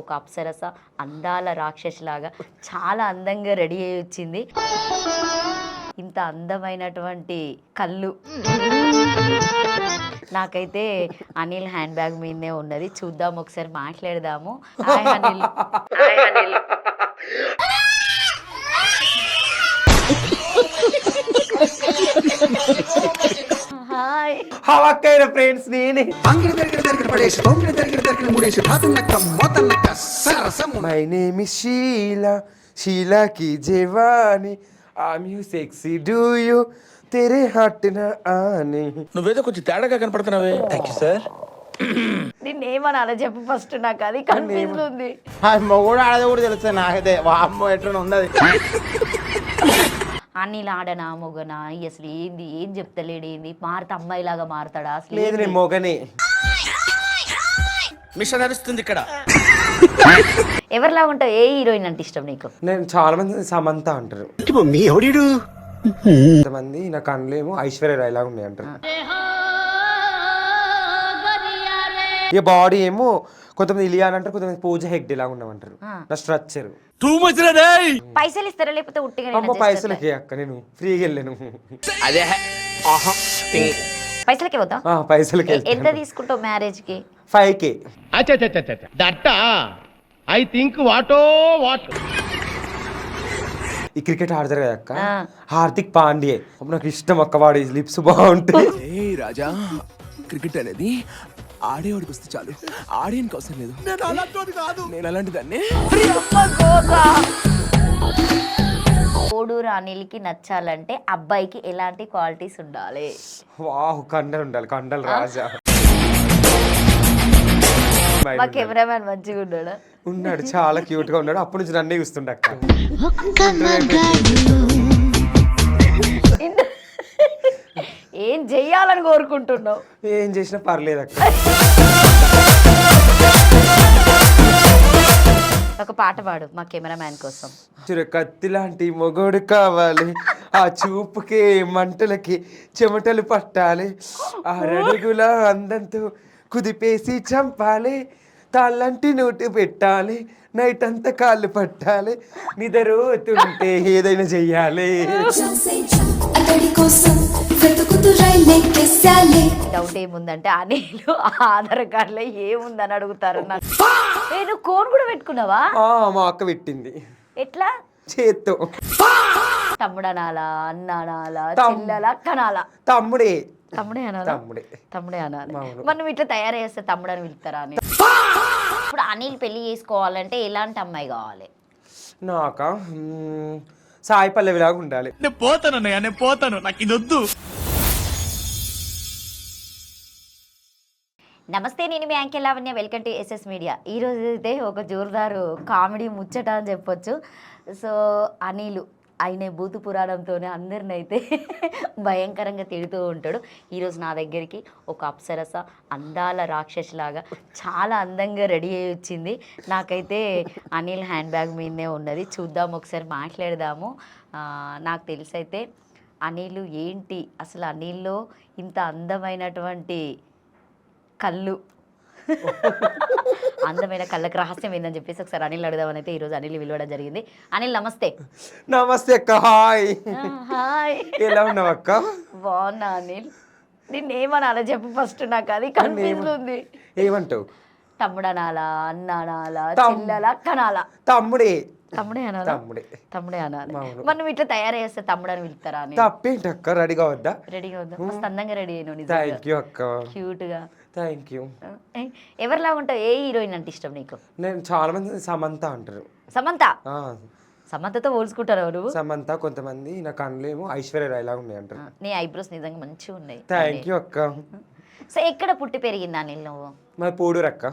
ఒక అప్సరస అందాల రాక్షసిలాగా చాలా అందంగా రెడీ అయ్యి వచ్చింది. ఇంత అందమైనటువంటి కళ్ళు నాకైతే అనిల్ హ్యాండ్ బ్యాగ్ మీదనే ఉన్నది. చూద్దాం, ఒకసారి మాట్లాడదాము. Hi Anil. Hi Anil. Hi. హవక్కైన ఫ్రెండ్స్ నేనే. My name is Sheela, Sheela కి జవాని, I'm you sexy do you తెరే హార్ట్ నా ఆనే. నువ్వేదో కొంచెం తేడాగా కనపడుతున్నావే. Thank you sir. దీన్ని ఏమనాలో చెప్పు ఫస్ట్, నాకు అది కన్ఫ్యూజ్ ఉంది. మొగుడు ఆడది కూడా తెలుస్తుంది నాకైతే. వామ్మో ఎట్లా ఉన్నది. అనిల్ ఆడనా మొగనా అసలు ఏంది, ఏం చెప్తలేడు, ఏంది మారుతా అమ్మాయిలాగా మారుతాడా అసలు? లేదు, నేను మొగనే. మిషన్ నడుస్తుంది ఇక్కడ. ఎవరిలాగా ఉంటావు? ఏ హీరోయిన్ అంటే ఇష్టం నీకు? నేను చాలా మంది సమంత అంటారు, కొంతమంది నా కళ్ళేమో ఐశ్వర్య రాయ్ లాగా ఉన్నాయి అంటారు. ఇక బాడీ ఏమో కొంతమంది ఇలియాన్ అంటారు, కొంతమంది పూజ హెగ్డే లాగా ఉన్నామంటారు. నా స్ట్రక్చర్ టూ మచ్ రే. పైసలు ఇస్తారా లేకపోతే ఉట్టిగా అమ్మ పైసలకి అక్క, నేను ఫ్రీగా వెళ్ళాను. అదే పైసలకే పోతా? పైసలకి ఎంత తీసుకుంటావు మ్యారేజ్ కి? 5K. దట్టా ఐ థింక్ వాటో వాట్. ఈ క్రికెట్ ఆడతారు కదా అక్క, హార్దిక్ పాండ్యే నాకు ఇష్టం అక్క. వాడి లిప్స్ బాగుంటాయి. రాజా, క్రికెట్ అనేది ఆడేవాడికి వస్తే చాలు, ఆడేయడానికి అవసరం లేదు. నేను అలాంటి దాన్ని. కోడూరు అనిల్కి నచ్చాలంటే అబ్బాయికి ఎలాంటి క్వాలిటీస్ ఉండాలి? వాహ్, కండలు ఉండాలి, కండలు రాజా. మా కెమెరామ్యాన్ మంచిగా ఉన్నాడు. ఉన్నాడు, చాలా క్యూట్ గా ఉన్నాడు. అప్పటి నుంచి నన్నే చూస్తుండే అక్క. ఏం చెయ్యాలని కోరుకుంటున్నావు? ఏం చేసినా పర్లేదు అక్క. ఒక పాట పాడు మా కెమెరామ్యాన్ కోసం. కత్తి లాంటి మొగోడు కావాలి, ఆ చూపుకి మంటలకి చెమటలు పట్టాలి, ఆ రడుగుల అందంతో కుదిపేసి చంపాలి, తాళ్ళంటి నోటు పెట్టాలి, నైట్ అంతా కాళ్ళు పట్టాలి, నిద్రపోతుంటే ఏదైనా చెయ్యాలి. డౌట్ ఏముందంటే అనిల్ ఆధార్ కార్డులో ఏముందని అడుగుతారు నాకు. నేను కోన్ కూడా పెట్టుకున్నావా? మా అక్క పెట్టింది. ఎట్లా? చేత్తో. తమ్ముడనాలా, అన్నానాలా, చెల్లెలా, అక్కనాలా? తమ్ముడే. తమ్ముడే అనాలా? తమ్ముడే. తమ్ముడే అనాలి. మనం ఇట్లా తయారు చేస్తే తమ్ముడు అని పిలుస్తారా అని? ఇప్పుడు అనిల్ పెళ్లి చేసుకోవాలంటే ఎలాంటి అమ్మాయి కావాలి? నాకా సాయి పల్లవిలాగా ఉండాలి. నేను పోతాను అన్నయ్య, నేను పోతాను, నాకు ఇది వద్దు. నమస్తే, నేను మీ anchor Lavanya. Welcome to SS media. ఈరోజు అయితే ఒక జోరుదారు కామెడీ ముచ్చట అని చెప్పొచ్చు. సో అనిల్ ఆయన భూత పురాణంతోనే అందరిని అయితే భయంకరంగా తిడుతూ ఉంటాడు. ఈరోజు నా దగ్గరికి ఒక అప్సరస అందాల రాక్షసిలాగా చాలా అందంగా రెడీ అయ్యి వచ్చింది. నాకైతే అనిల్ హ్యాండ్ బ్యాగ్ మీదనే ఉన్నది. చూద్దాం, ఒకసారి మాట్లాడదాము. నాకు తెలిసైతే అనిల్ ఏంటి అసలు, అనిల్లో ఇంత అందమైనటువంటి కళ్ళు, అందమైన కళ్ళకి రహస్యం ఏందని చెప్పేసి ఒకసారి అనిల్ అడుగుదామని అయితే ఈరోజు అనిల్ విలువడం జరిగింది. అనిల్ నమస్తే. నమస్తే అక్క. హాయ్. హాయ్. ఎలా ఉన్నావు అక్క? బాగున్నా అనిల్. దీన్ని ఏమనాలో చెప్పు ఫస్ట్, నాకు అది కన్ఫ్యూజ్ ఉంది. ఏమంటావు? తమ్ముడనాలా, అన్నానాలా, చెల్లెలా, అక్కనాలా? తమ్ముడే. తమ్ముడే అనాలా? తమ్ముడే. తమ్ముడే అనాలి. మనం ఇట్లా తయారు చేస్తే తమ్ముడు అని పిలుస్తారా అని? తప్పేంటి అక్క, రెడీగా వద్దా? రెడీగా వద్దా? మస్తు అందంగా రెడీ అయినావు. థ్యాంక్ యూ అక్క. క్యూట్ గా. Thank you. ఎవరిలాగా ఉంటావు? ఏ హీరోయిన్ అంటే ఇష్టం నీకు? నేను చాలా మంది సమంత అంటారు. సమంత? సమంతతో పోల్చుకుంటారు నువ్వు? సమంత, కొంతమంది నా కళ్ళేమో ఐశ్వర్య రాయ్ లాగా ఉన్నాయి అంటారు. నీ ఐబ్రోస్ నిజంగా మంచిగా ఉన్నాయి. థ్యాంక్ యూ అక్క. సో ఎక్కడ పుట్టి పెరిగింది అనిల్ నువ్వు? మా పోడూరు అక్క.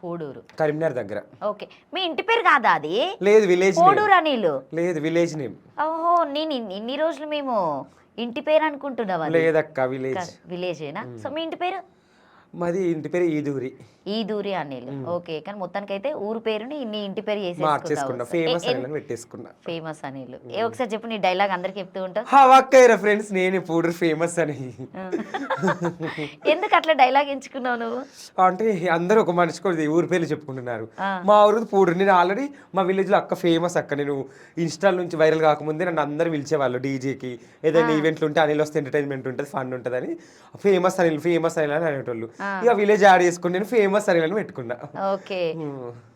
పోడూరు, కరీంనగర్ దగ్గర. ఓకే. మీ ఇంటి పేరు కాదా అది? లేదు, విలేజ్. పోడూరు అనిల్? లేదు, విలేజ్ నేమ్. ఓహో, నేను ఇన్ని రోజులు మేము ఇంటి పేరు అనుకుంటున్నావా? లేదక్క, విలేజ్. విలేజేనా? సో మీ ఇంటి పేరు? మాది ఇంటి పేరు ఈదూరి. ఈ దూరి అనిల్. ఓకే, కానీ మొత్తానికైతే ఊరు పేరుని నీ ఇంటి పేరు మార్చేసుకున్నా, ఫేమస్ అని పెట్టేసుకున్నా. ఫేమస్ అనిల్. ఒకసారి చెప్పు, నీ డైలాగ్ అందరికి చెప్తూ ఉంటావు. హవాక్కయ్య ఫ్రెండ్స్, నేను ఇప్పుడు ఫేమస్ అని. ఎందుకు అట్లా డైలాగ్ ఎంచుకున్నావు నువ్వు? అంటే అందరూ ఒక మనిషికి ఊరి పేర్లు చెప్పుకుంటున్నారు. మా ఊరు పూడూరు. నేను ఆల్రెడీ మా విలేజ్ లో అక్క ఫేమస్ అక్క. నేను ఇన్స్టాల్ నుంచి వైరల్ కాకముందే నన్ను అందరు పిలిచేవాళ్ళు డీజేకి. ఏదైనా ఈవెంట్లు ఉంటే అనిల్ వస్తే ఎంటర్టైన్మెంట్ ఉంటుంది, ఫన్ ఉంటుంది అని ఫేమస్ అనిల్ అని అనేటోళ్ళు. ఇక విలేజ్ యాడ్ చేసుకుని నేను ఫేమస్ అనిల్ అని పెట్టుకున్నా. ఓకే,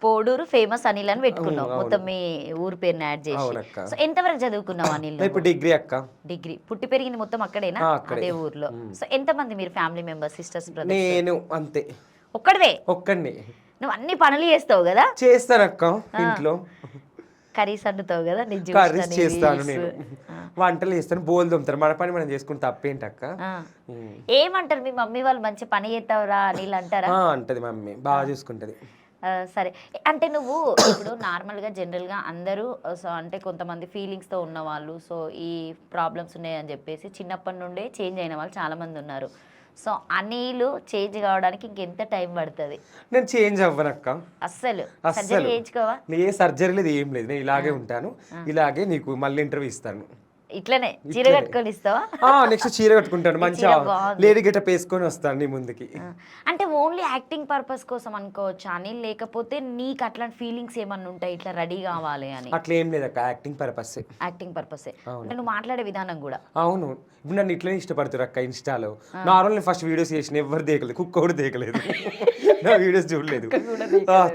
పోడూరు ఫేమస్ అనిల్ అని పెట్టుకున్నావు మొత్తం మీ ఊరు పేరుని యాడ్ చేసి. సో ఎంతవరకు చదువుకున్నావు అనిల్? ఇప్పుడు డిగ్రీ అక్క. డిగ్రీ. పుట్టి పెరిగింది మొత్తం అక్కడేనా? అదే ఊర్లో. సో ఎంతమంది మీరు ఫ్యామిలీ మెంబర్స్, సిస్టర్స్, బ్రదర్స్? నేను అంతే, ఒక్కడిని. నువ్వు అన్ని పనులు చేస్తావు కదా? చేస్తానక్క. ఇంట్లో కర్రీస్ వండుతావు కదా? కర్రీస్ చేస్తాను, నేను వంటలు చేస్తాను, బోల్ తోముతాను. మన పని మనం చేసుకుని తప్పేంటక్క. ఏమంటారు మీ మమ్మీ వాళ్ళు? మంచి పని చేస్తావురా అనిల్ అంటారా? అంటది మమ్మీ, బాగా చూసుకుంటది. సరే, అంటే నువ్వు ఇప్పుడు నార్మల్గా జనరల్గా అందరూ సో అంటే కొంతమంది ఫీలింగ్స్తో ఉన్నవాళ్ళు, సో ఈ ప్రాబ్లమ్స్ ఉన్నాయని చెప్పేసి చిన్నప్పటి నుండే చేంజ్ అయిన వాళ్ళు చాలామంది ఉన్నారు. సో అనిల్ చేంజ్ కావడానికి ఇంకెంత టైం పడుతుంది? నేను చేంజ్ అవ్వనక్క అస్సలు. సర్జరీ చేయించుకోవా? ఏ సర్జరీ లేదు, ఏం లేదు. నేను ఇలాగే ఉంటాను, ఇలాగే నీకు మళ్ళీ ఇంటర్వ్యూ ఇస్తాను. ఇట్లనే చీర కట్టుకొని ఇస్తావా? నెక్స్ట్ చీర కట్టుకుంటాను, మంచిగా లేడీ గెటప్ వేసుకొని వస్తాను నీ ముందుకి. అంటే ఓన్లీ యాక్టింగ్ పర్పస్ కోసం అనుకోవచ్చు అని, లేకపోతే నీకు అట్లాంటి ఫీలింగ్స్ ఏమన్నా ఉంటాయి ఇట్లా రెడీ కావాలి అని? అట్లా ఏం లేదక్క, యాక్టింగ్ పర్పస్. యాక్టింగ్ పర్పసే అంటే నువ్వు మాట్లాడే విధానం కూడా. అవును, ఇప్పుడు నన్ను ఇట్లనే ఇష్టపడుతున్నారు అక్క ఇన్స్టాలో. నార్మల్ నేను ఫస్ట్ వీడియోస్ చేసిన, ఎవరు దేకలేదు, కుక్క కూడా దేకలేదు, నా వీడియోస్ చూడలేదు.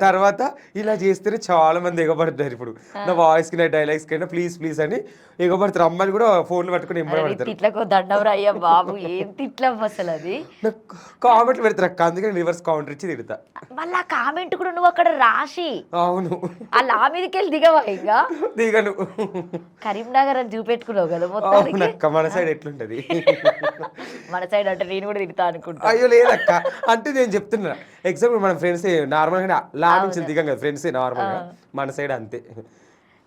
తర్వాత ఇలా చేస్తేనే చాలా మంది ఎగబడతారు. ఇప్పుడు నా వాయిస్ కి, నా డైలాగ్స్ కైనా ప్లీజ్ ప్లీజ్ అని ఎగబడతారు. అమ్మాయిలు కూడా ఫోన్లు పట్టుకుని ఎంబడతారు. తిట్లకు దండం అయ్యా బాబు, ఏం తిట్ల అసలు అది. కామెంట్లు పెడతారు అక్క, అందుకని రివర్స్ కౌంటర్ ఇచ్చి తిడతా. మళ్ళీ ఆ కామెంట్ కూడా నువ్వు అక్కడ రాసి. అవును, అలా మీదకి వెళ్ళి దిగవా? ఇంకా దిగను. కరీంనగర్ అని చూపెట్టుకున్నావు కదా మొత్తం. మన సైడ్ ఎట్లుంటది? మన సైడ్ అంటే నేను కూడా తిడతా అనుకుంటా. అయ్యో లేదక్క, అంటే నేను చెప్తున్నా ఎగ్జాంపుల్ మన ఫ్రెండ్స్ నార్మల్ గా లా నుంచి దిగం కదా ఫ్రెండ్స్ నార్మల్ గా, మన సైడ్ అంతే.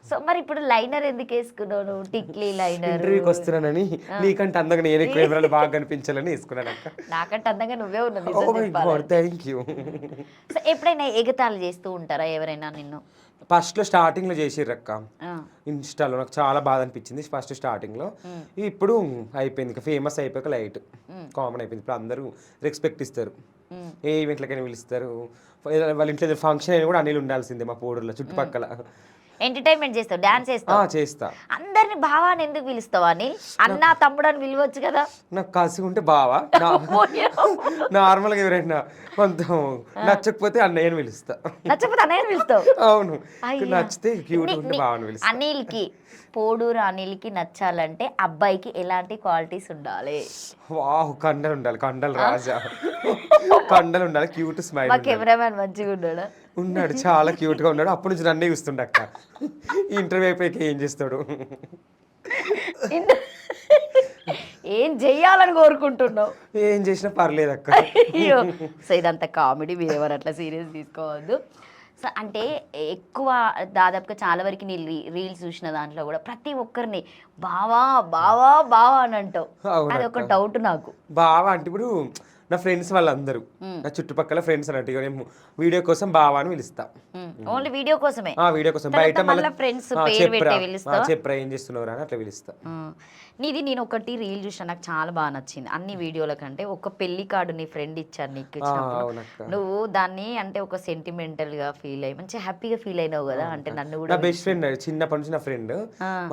సో మరి ఇప్పుడు లైనర్ ఎందుకు వేసుకున్నావు నువ్వు? టిక్లీ లైనర్. ఇంటర్వ్యూకి వస్తున్నానని, నీకంటే అందంగా నేను కెమెరాలు బాగా కనిపించాలని వేసుకున్నాను అక్క. నాకంటే అందంగా నువ్వే ఉన్నావు. Thank you. సో ఎప్పుడైనా ఎగతాళి చేస్తూ ఉంటారా ఎవరైనా నిన్ను? ఫస్ట్ లో స్టార్టింగ్ లో చేసిర్రు అక్క ఇన్స్టాలో, నాకు చాలా బాధ అనిపించింది ఫస్ట్ స్టార్టింగ్ లో. ఇప్పుడు అయిపోయింది, ఫేమస్ అయిపోయాక లైట్ కామన్ అయిపోయింది. ఇప్పుడు అందరూ రెస్పెక్ట్ ఇస్తారు, ఏ ఈవెంట్లకైనా పిలుస్తారు. వాళ్ళ ఇంట్లో ఫంక్షన్ అయినా కూడా అనిల్ ఉండాల్సిందే మా పోడూరులో చుట్టుపక్కల. ఎంటర్టైన్మెంట్ చేస్తావు, డాన్స్ చేస్తా. అందరిని బావాని ఎందుకు పిలుస్తావు అని? అన్న తమ్ముడు అని పిలవచ్చు కదా. నాకు కలిసి ఉంటే బావా, నార్మల్ గా ఎవరైనా కొంచెం నచ్చకపోతే అన్నయ్యని పిలుస్తా. నచ్చకపోతే అన్నయ్యని పిలుస్తావు? అవును, నచ్చితే క్యూట్ ఉంటే బావని పిలుస్తా. అనిల్కి, పోడూరు అనిల్కి నచ్చాలంటే అబ్బాయికి ఎలాంటి క్వాలిటీస్ ఉండాలి? వావ్, కండలు ఉండాలి, కండలు రాజా, కండలు ఉండాలి, క్యూట్ స్మైల్. మా కెమెరామ్యాన్ మంచిగా ఉన్నాడు. ఉన్నాడు, చాలా క్యూట్ గా ఉన్నాడు. అప్పటి నుంచి నన్నే చూస్తుండ అక్క. ఈ ఇంటర్వ్యూ అయిపోయాక ఏం చేస్తాడు, ఏం చెయ్యాలని కోరుకుంటున్నావు? ఏం చేసినా పర్లేదు అక్క. అయ్యో, సో ఇదంతా కామెడీ, మీరు ఎవరు అట్లా సీరియస్ తీసుకోవద్దు. సో అంటే ఎక్కువ దాదాపుగా చాలా వరకు నీ రీల్స్ చూసిన దాంట్లో కూడా ప్రతి ఒక్కరిని బావా బావా బావా అని అంటావు. అది ఒక డౌట్ నాకు. బావా అంటే ఇప్పుడు నా ఫ్రెండ్స్ వాళ్ళందరూ, నా చుట్టుపక్కల ఫ్రెండ్స్ అన్నట్టు ఇక నేను వీడియో కోసం బావా అని పిలుస్తా. ఓన్లీ వీడియో కోసమే? వీడియో కోసం. బయట మళ్ళీ ఫ్రెండ్స్ పేరు పెట్టి పిలుస్తా, చెప్పరా ఏం చేస్తున్నావు అని అట్లా పిలుస్తా. నీది నేను ఒకటి రీల్ చూసిన, నాకు చాలా బాగా నచ్చింది. అన్ని వీడియోల కంటే ఒక పెళ్లి కార్డు నీ ఫ్రెండ్ ఇచ్చారు నీకు ఇచ్చినప్పుడు, నువ్వు దాన్ని అంటే ఒక సెంటిమెంటల్ గా ఫీల్ అయ్యి మంచి హ్యాపీగా ఫీల్ అయినావు కదా. అంటే నన్ను కూడా, నా బెస్ట్ ఫ్రెండ్ చిన్నప్పటి నుంచి నా ఫ్రెండ్,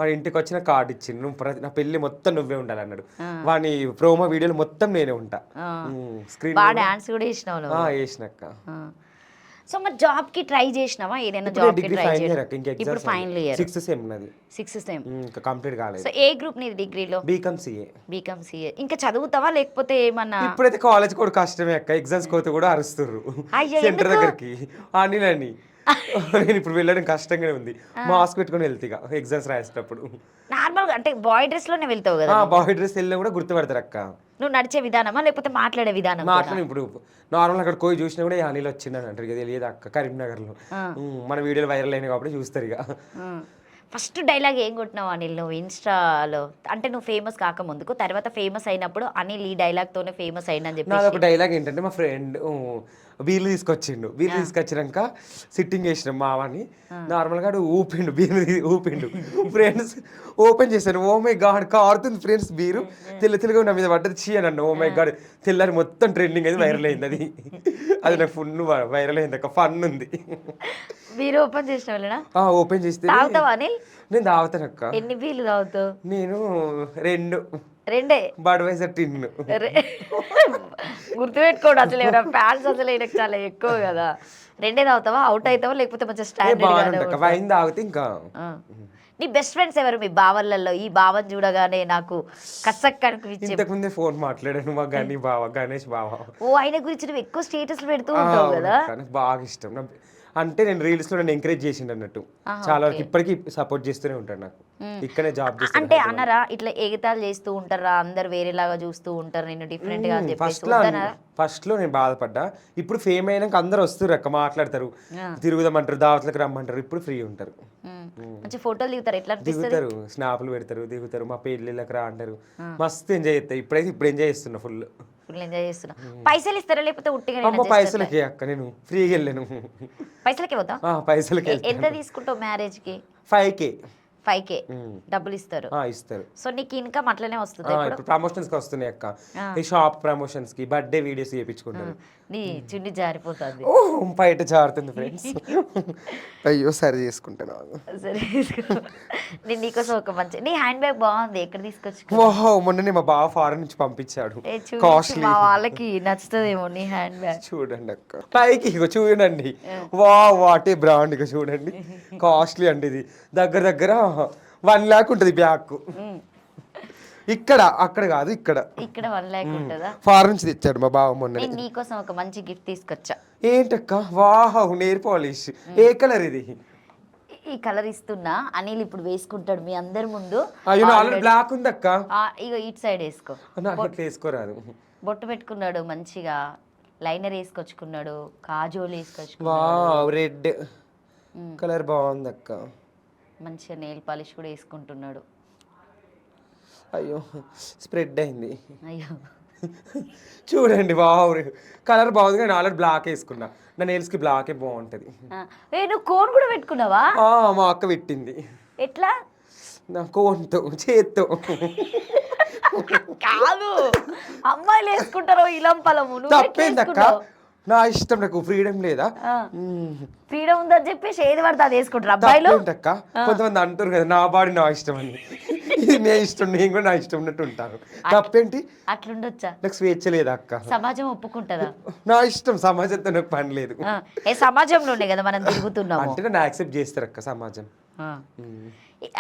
వాడి ఇంటికి వచ్చిన కార్డు ఇచ్చింది, నువ్వు నా పెళ్లి మొత్తం నువ్వే ఉండాలి అన్నాడు. వాని ప్రోమో వీడియోలు మొత్తం నేనే ఉంటా. స్క్రీన్ బాగా డాన్స్ కూడా చేసినావు? చేసినక్క. సో మరి జాబ్ కి ట్రై చేసినావా? ఏదైనా జాబ్ కి ట్రై చేసినావా? ఇప్పుడు ఫైనల్ ఇయర్, 6th సెమ్ నాది. 6th సెమ్ ఇంకా కంప్లీట్ కాలేదు. సో ఏ గ్రూప్ నీది డిగ్రీలో? BCom CA. BCom CA. ఇంకా చదువుతావా లేకపోతే ఏమన్నా? ఇప్పుడైతే కాలేజ్ కూడా కష్టమే అక్క, ఎగ్జామ్స్ కోతే కూడా అరుస్తుర్రు సెంటర్ దగ్గరికి. అనిల్ అని నేను ఇప్పుడు వెళ్ళడం కష్టంగానే ఉంది, మాస్క్ పెట్టుకుని వెళ్తే ఎగ్జామ్స్ రాసేటప్పుడు. నార్మల్ అంటే బాయ్ డ్రెస్ లోనే వెళ్తావు కదా? బాయ్ డ్రెస్ వెళ్ళినా కూడా గుర్తుపడతారు అక్క. నువ్వు నడిచే విధానమా లేకపోతే మాట్లాడే విధానం? మాట్లాడి ఇప్పుడు నార్మల్ అక్కడ పోయి చూసినా కూడా అనిల్ వచ్చిందని అంటారు, ఇక తెలియదు అక్క. కరీంనగర్ లో మన వీడియోలు వైరల్ అయినాయి కాబట్టి చూస్తారు ఇక. ఫస్ట్ డైలాగ్ ఏం కొట్టినావు అనిల్ నువ్వు ఇన్స్టాలో? అంటే నువ్వు ఫేమస్ కాకముందుకు, తర్వాత ఫేమస్ అయినప్పుడు అనిల్ ఈ డైలాగ్తోనే ఫేమస్ అయిందని నాది ఒక చెప్పేసి. డైలాగ్ ఏంటంటే, మా ఫ్రెండ్ బీర్లు తీసుకొచ్చిండు. బీర్లు తీసుకొచ్చినాక సిట్టింగ్ చేసినాం మావాని. నార్మల్గా ఊపిండు, బీర్లు ఊపిండు. ఫ్రెండ్స్ ఓపెన్ చేశాను, ఓ మై గాడ్ కారుతుంది ఫ్రెండ్స్ బీరు. తెల్లగా నా మీద పడ్డది చీ అని అన్న. ఓ మై గాడ్ తెల్లని మొత్తం ట్రెండింగ్ అయింది, వైరల్ అయింది. అది నాకు ఫుల్ వైరల్ అయింది, ఒక ఫన్ ఉంది. మీరు ఓపెన్ చేసిన వాళ్ళనా? ఓపెన్ చేస్తే తాగుతావా అనిల్? నేను తాగుతాను అక్క. ఎన్ని బీర్లు తాగుతావు? నేను 2 రెండే. Budweiser tin. గుర్తుపెట్టుకోండి, అసలు ఎవరైనా ఫ్యాన్స్ అసలు ఈయనకు చాలా ఎక్కువ కదా. రెండే తాగుతావా? అవుట్ అవుతావా లేకపోతే మంచిగా స్టాండర్డ్? వైన్ తాగితే ఇంకా. నీ బెస్ట్ ఫ్రెండ్స్ ఎవరు మీ బావలలో? ఈ బావని చూడగానే నాకు కసక్ అనిపించింది. ఇంతకు ముందే ఫోన్ మాట్లాడాను మా గణేష్ బావ. ఓ ఆయన గురించి నువ్వు ఎక్కువ స్టేటస్ పెడుతూ ఉంటావు కదా. నాకు బాగా ఇష్టం. అంటే నేను రీల్స్ లో నన్ను ఎంకరేజ్ చేసిండు అన్నట్టు. చాలా వరకు ఇప్పటికీ సపోర్ట్ చేస్తూనే ఉంటాడు నాకు. ఇక్కడే జాబ్ చేస్తాను. అంటే అన్నారా ఇట్లా ఎగతాలు చేస్తూ ఉంటారా, అందరు వేరేలాగా చూస్తూ ఉంటారు నేను డిఫరెంట్ గా అని చెప్పేసి? ఫస్ట్ లో నేను బాధపడ్డా. ఇప్పుడు ఫేమ్ అయినాక అందరు వస్తారు అక్క, మాట్లాడతారు, తిరుగుదామంటారు, దావత్లకు రమ్మంటారు. ఇప్పుడు ఫ్రీ ఉంటారు, మంచి ఫోటోలు దిగుతారు. ఎట్లా దిగుతారు, స్నాప్లు పెడతారు, దిగుతారు, మా పెళ్ళిళ్ళకి రా అంటారు. మస్తు ఎంజాయ్ చేస్తాయి. ఇప్పుడు ఎంజాయ్ చేస్తున్నా ఫుల్ ఎంజాయ్ చేస్తున్నా. పైసలు ఇస్తారా లేకపోతే ఉట్టిగా? పైసలకి అక్క, నేను ఫ్రీగా వెళ్ళాను. పైసలకే పోతా? పైసలకి. ఎంత తీసుకుంటావు మ్యారేజ్ కి? 5K. 5K డబ్బులు ఇస్తారు. ఇస్తారు. సో నీకు ఇన్కమ్ అట్లనే వస్తుంది. ఇప్పుడు ప్రమోషన్స్ కి వస్తున్నాయి అక్క, ఈ షాప్ ప్రమోషన్స్ కి, బర్త్డే వీడియోస్ చేయించుకుంటారు. నీ చున్ని జారిపోతుంది. బయట జారుతుంది ఫ్రెండ్స్. అయ్యో సరే చేసుకుంటాను. సరే నేను నీకోసం ఒక మంచి, నీ హ్యాండ్ బ్యాగ్ బాగుంది, ఎక్కడ తీసుకొచ్చు? మొన్ననే మా బావ ఫారెన్ నుంచి పంపించాడు. కాస్ట్లీ, మా వాళ్ళకి నచ్చుతుందేమో నీ హ్యాండ్ బ్యాగ్. చూడండి అక్క, పైకి ఇగో చూడండి. వాటే బ్రాండ్, ఇక చూడండి. కాస్ట్లీ అండి ఇది. దగ్గర 1 lakh ఉంటుంది బ్యాగ్. ఇక్కడ అక్కడ కాదు, ఇక్కడ 1 lakh ఉంటుందా? ఫారెన్ నుంచి తెచ్చాడు మా బావ మొన్న. నేను నీకోసం ఒక మంచి గిఫ్ట్ తీసుకొచ్చా. ఏంటక్క? Wow, nail polish. ఏ కలర్ ఇది? ఈ కలర్ ఇస్తున్నా, అనిల్ ఇప్పుడు వేసుకుంటాడు మీ అందరి ముందు. అయ్యో ఆల్రెడీ బ్లాక్ ఉంది అక్క. ఇగో ఇటు సైడ్ వేసుకో. నాకు అట్లా వేసుకోరాదు. బొట్టు పెట్టుకున్నాడు మంచిగా, లైనర్ వేసుకొచ్చుకున్నాడు, కాజోలు వేసుకొచ్చుకున్నాడు. వావ్, రెడ్ కలర్ బాగుంది అక్క. మంచిగా నెయిల్ పాలిష్ కూడా వేసుకుంటున్నాడు. అయ్యో స్ప్రెడ్ అయింది. అయ్యో చూడండి, వావ్ కలర్ బాగుంది. కానీ ఆల్రెడీ బ్లాక్ వేసుకున్నా. నా నెయిల్స్ కి బ్లాకే బాగుంటది. నువ్వు కోన్ కూడా పెట్టుకున్నావా? మా అక్క పెట్టింది. ఎట్లా? నా కోన్తో, చేత్తో కాదు, అమ్మాయిలు వేసుకుంటారో ఇలం పలము. తప్పేందక్క? నా ఇష్టం, నాకు ఫ్రీడమ్ లేదా? ఫ్రీడమ్ ఉందని చెప్పేసి ఏది పడితే అది వేసుకుంటారు అబ్బాయిలు. అక్క కొంతమంది అంటారు కదా, నా బాడీ నా ఇష్టం అని. ఇది నే ఇష్టం, నేను కూడా నా ఇష్టం ఉన్నట్టు ఉంటాను. తప్పేంటి? అట్లుండొచ్చా? నాకు స్వేచ్ఛ లేదా అక్క? సమాజం ఒప్పుకుంటుందా? నా ఇష్టం, సమాజంతో నాకు పని లేదు. ఏ సమాజంలోనే కదా మనం తిరుగుతున్నాము. అంటే నన్ను యాక్సెప్ట్ చేస్తారు అక్క సమాజం.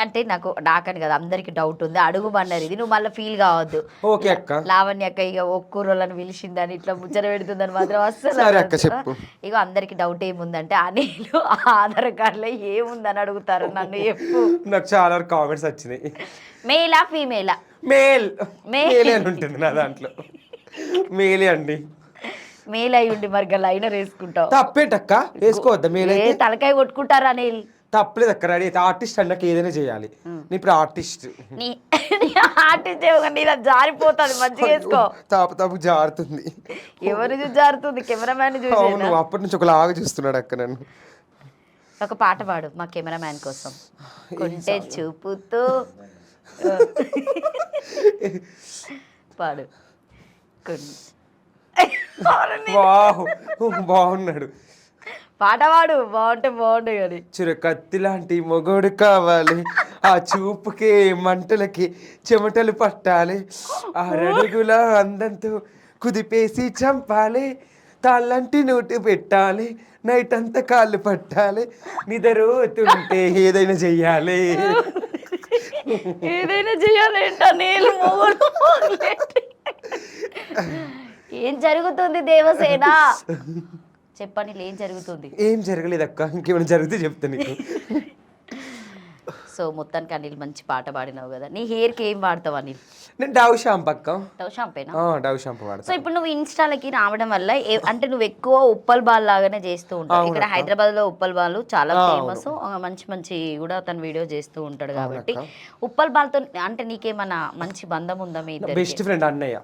అంటే నాకని కదా, అందరికి డౌట్ ఉంది, అడుగుమన్నారు. ఇది నువ్వు మళ్ళీ ఫీల్ కావద్దు. ఓకే అక్క. లావణ్య అక్క ఇక ఒక్కూరోళ్ళని పిలిచిందని ఇట్లా ముచ్చట పెడుతుందని మాత్రం సరే అక్క, చెప్పు. ఇక అందరికి డౌట్ ఏముందంటే అనిల్ ఆధార్ కార్డులో ఏముందని అడుగుతారు నన్ను. చెప్పు. నాకు చాలా వరకు కామెంట్స్ వచ్చినాయి. మేలా ఫీమేలా? మేల్ మేలే అని ఉంటుంది నా దాంట్లో. మేలే అండి. మేల్ అయి ఉండి మరి లైనర్ వేసుకుంటావు. తప్పేంటక్క? వేసుకోవద్దా మేలే? తలకాయ కొట్టుకుంటారా అనిల్? తప్పలేదు అక్క. రెడీ అయితే ఆర్టిస్ట్ అన్నాక ఏదైనా చేయాలి. నీ ఇప్పుడు ఆర్టిస్ట్. నీ ఆర్టిస్ట్ నీ జారిపోతుంది, మంచిగా వేసుకో. తాపు జారుతుంది. ఎవరు జారుతుంది? కెమెరామ్యాన్ చూసి. నువ్వు అప్పటి నుంచి ఒకలాగా చూస్తున్నాడు అక్క నన్ను. ఒక పాట పాడు మా కెమెరామ్యాన్ కోసం. కొంటే చూపుతూ పాడు. బాగున్నాడు. పాట పాడు, బాగుంటే బాగుండే కానీ. చురకత్తి లాంటి మొగోడు కావాలి, ఆ చూపుకే మంటలకి చెమటలు పట్టాలి, 6 అడుగుల అందంతో కుదిపేసి చంపాలి, తాళ్ళంటి నోటు పెట్టాలి, నైట్ అంతా కాళ్ళు పట్టాలి, నిద్రపోతుంటే ఏదైనా చెయ్యాలి. ఏదైనా చెయ్యాలేంట? నేను ఏం జరుగుతుంది దేవసేన? చెప్పని ఏం జరుగుతుంది? ఏం జరగలేదు అక్క, ఇంకేమైనా జరిగితే చెప్తా నీకు. సో మొత్తానికి అనిల్ మంచి పాట పాడినావు కదా. నీ హెయిర్కి ఏం వాడతావు అనిల్? నేను డవ్ షాంపూ అక్క. డవ్ షాంపేనా? డవ్ షాంపూ సో వాడతా. ఇప్పుడు నువ్వు ఇన్స్టాలకి రావడం వల్ల అంటే నువ్వు ఎక్కువ ఉప్పల్ బాల్ లాగానే చేస్తూ ఉంటావు. ఇక్కడ హైదరాబాద్ లో ఉప్పల్ బాల్ చాలా ఫేమస్, మంచి మంచి కూడా తన వీడియో చేస్తూ ఉంటాడు కాబట్టి ఉప్పల్ బాల్ తో అంటే నీకేమన్నా మంచి బంధం ఉందా మీ ఇద్దరికి? బెస్ట్ ఫ్రెండ్ అన్నయ్య,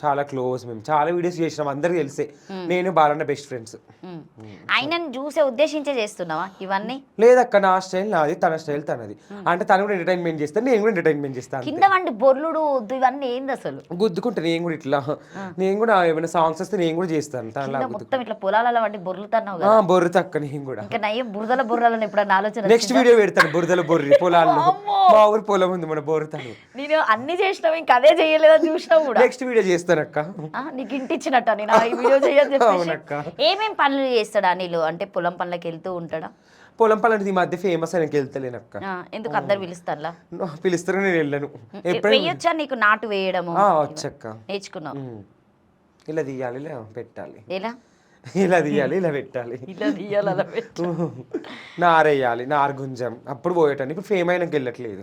చాలా క్లోజ్. మేము చాలా వీడియోస్ చేసినాం, అందరికి తెలిసే. నేను బాలన్న బెస్ట్ ఫ్రెండ్స్. ఆయనను చూసే ఉద్దేశించే చేస్తున్నావా ఇవన్నీ? లేదక్క, నా స్టైల్ నాది, తన స్టైల్ తనది. అంటే తను కూడా ఎంటర్టైన్మెంట్ చేస్తాను, నేను కూడా ఎంటర్టైన్మెంట్ చేస్తాను. కింద వండి బొర్లుడు ఇవన్నీ ఏంది అసలు? గుద్దుకుంటా నేను కూడా ఇట్లా. నేను కూడా ఏమైనా సాంగ్స్ వస్తే నేను కూడా చేస్తాను తనలా. మొత్తం ఇట్లా పొలాల వండి బొర్లుతున్నావు కదా. బొర్రు తక్క నేను కూడా. ఇంకా నయ్యం బురదలను ఎప్పుడన్నా ఆలోచన? నెక్స్ట్ వీడియో పెడతాను బురదల బొర్రి పొలాల్లో. మా ఊరు పొలం ఉంది మన బొరుతాను. నేను అన్ని చేసినావు ఇంకా అదే చేయలేదని చూసినావు కూడా. నెక్స్ట్ వీడియో చేస్తానక్క. నీకు ఇంటి ఇచ్చినట్ట నేను ఈ వీడియో చేయని చెప్పేసి. ఏమేం పనులు చేస్తాడా నీళ్ళు? అంటే పొలం పనులకు వెళ్తూ ఉంటాడా? పొలం పనులు ఈ మధ్య ఫేమస్ అయినకి వెళ్తలేనక్క. ఎందుకు అందరు పిలుస్తారా? పిలుస్తారు, నేను వెళ్ళను. వేయొచ్చా నీకు నాటు వేయడము? వచ్చక్క, నేర్చుకున్నావు. ఇలా తీయాలి, ఇలా పెట్టాలి, ఎలా ఇలా తీయాలి, ఇలా పెట్టాలి, ఇలా తీయాలి, అలా పెట్టు. నారేయాలి, నారుగుంజం. అప్పుడు పోయేటాను. ఇప్పుడు ఫేమ్ అయినాక వెళ్ళట్లేదు.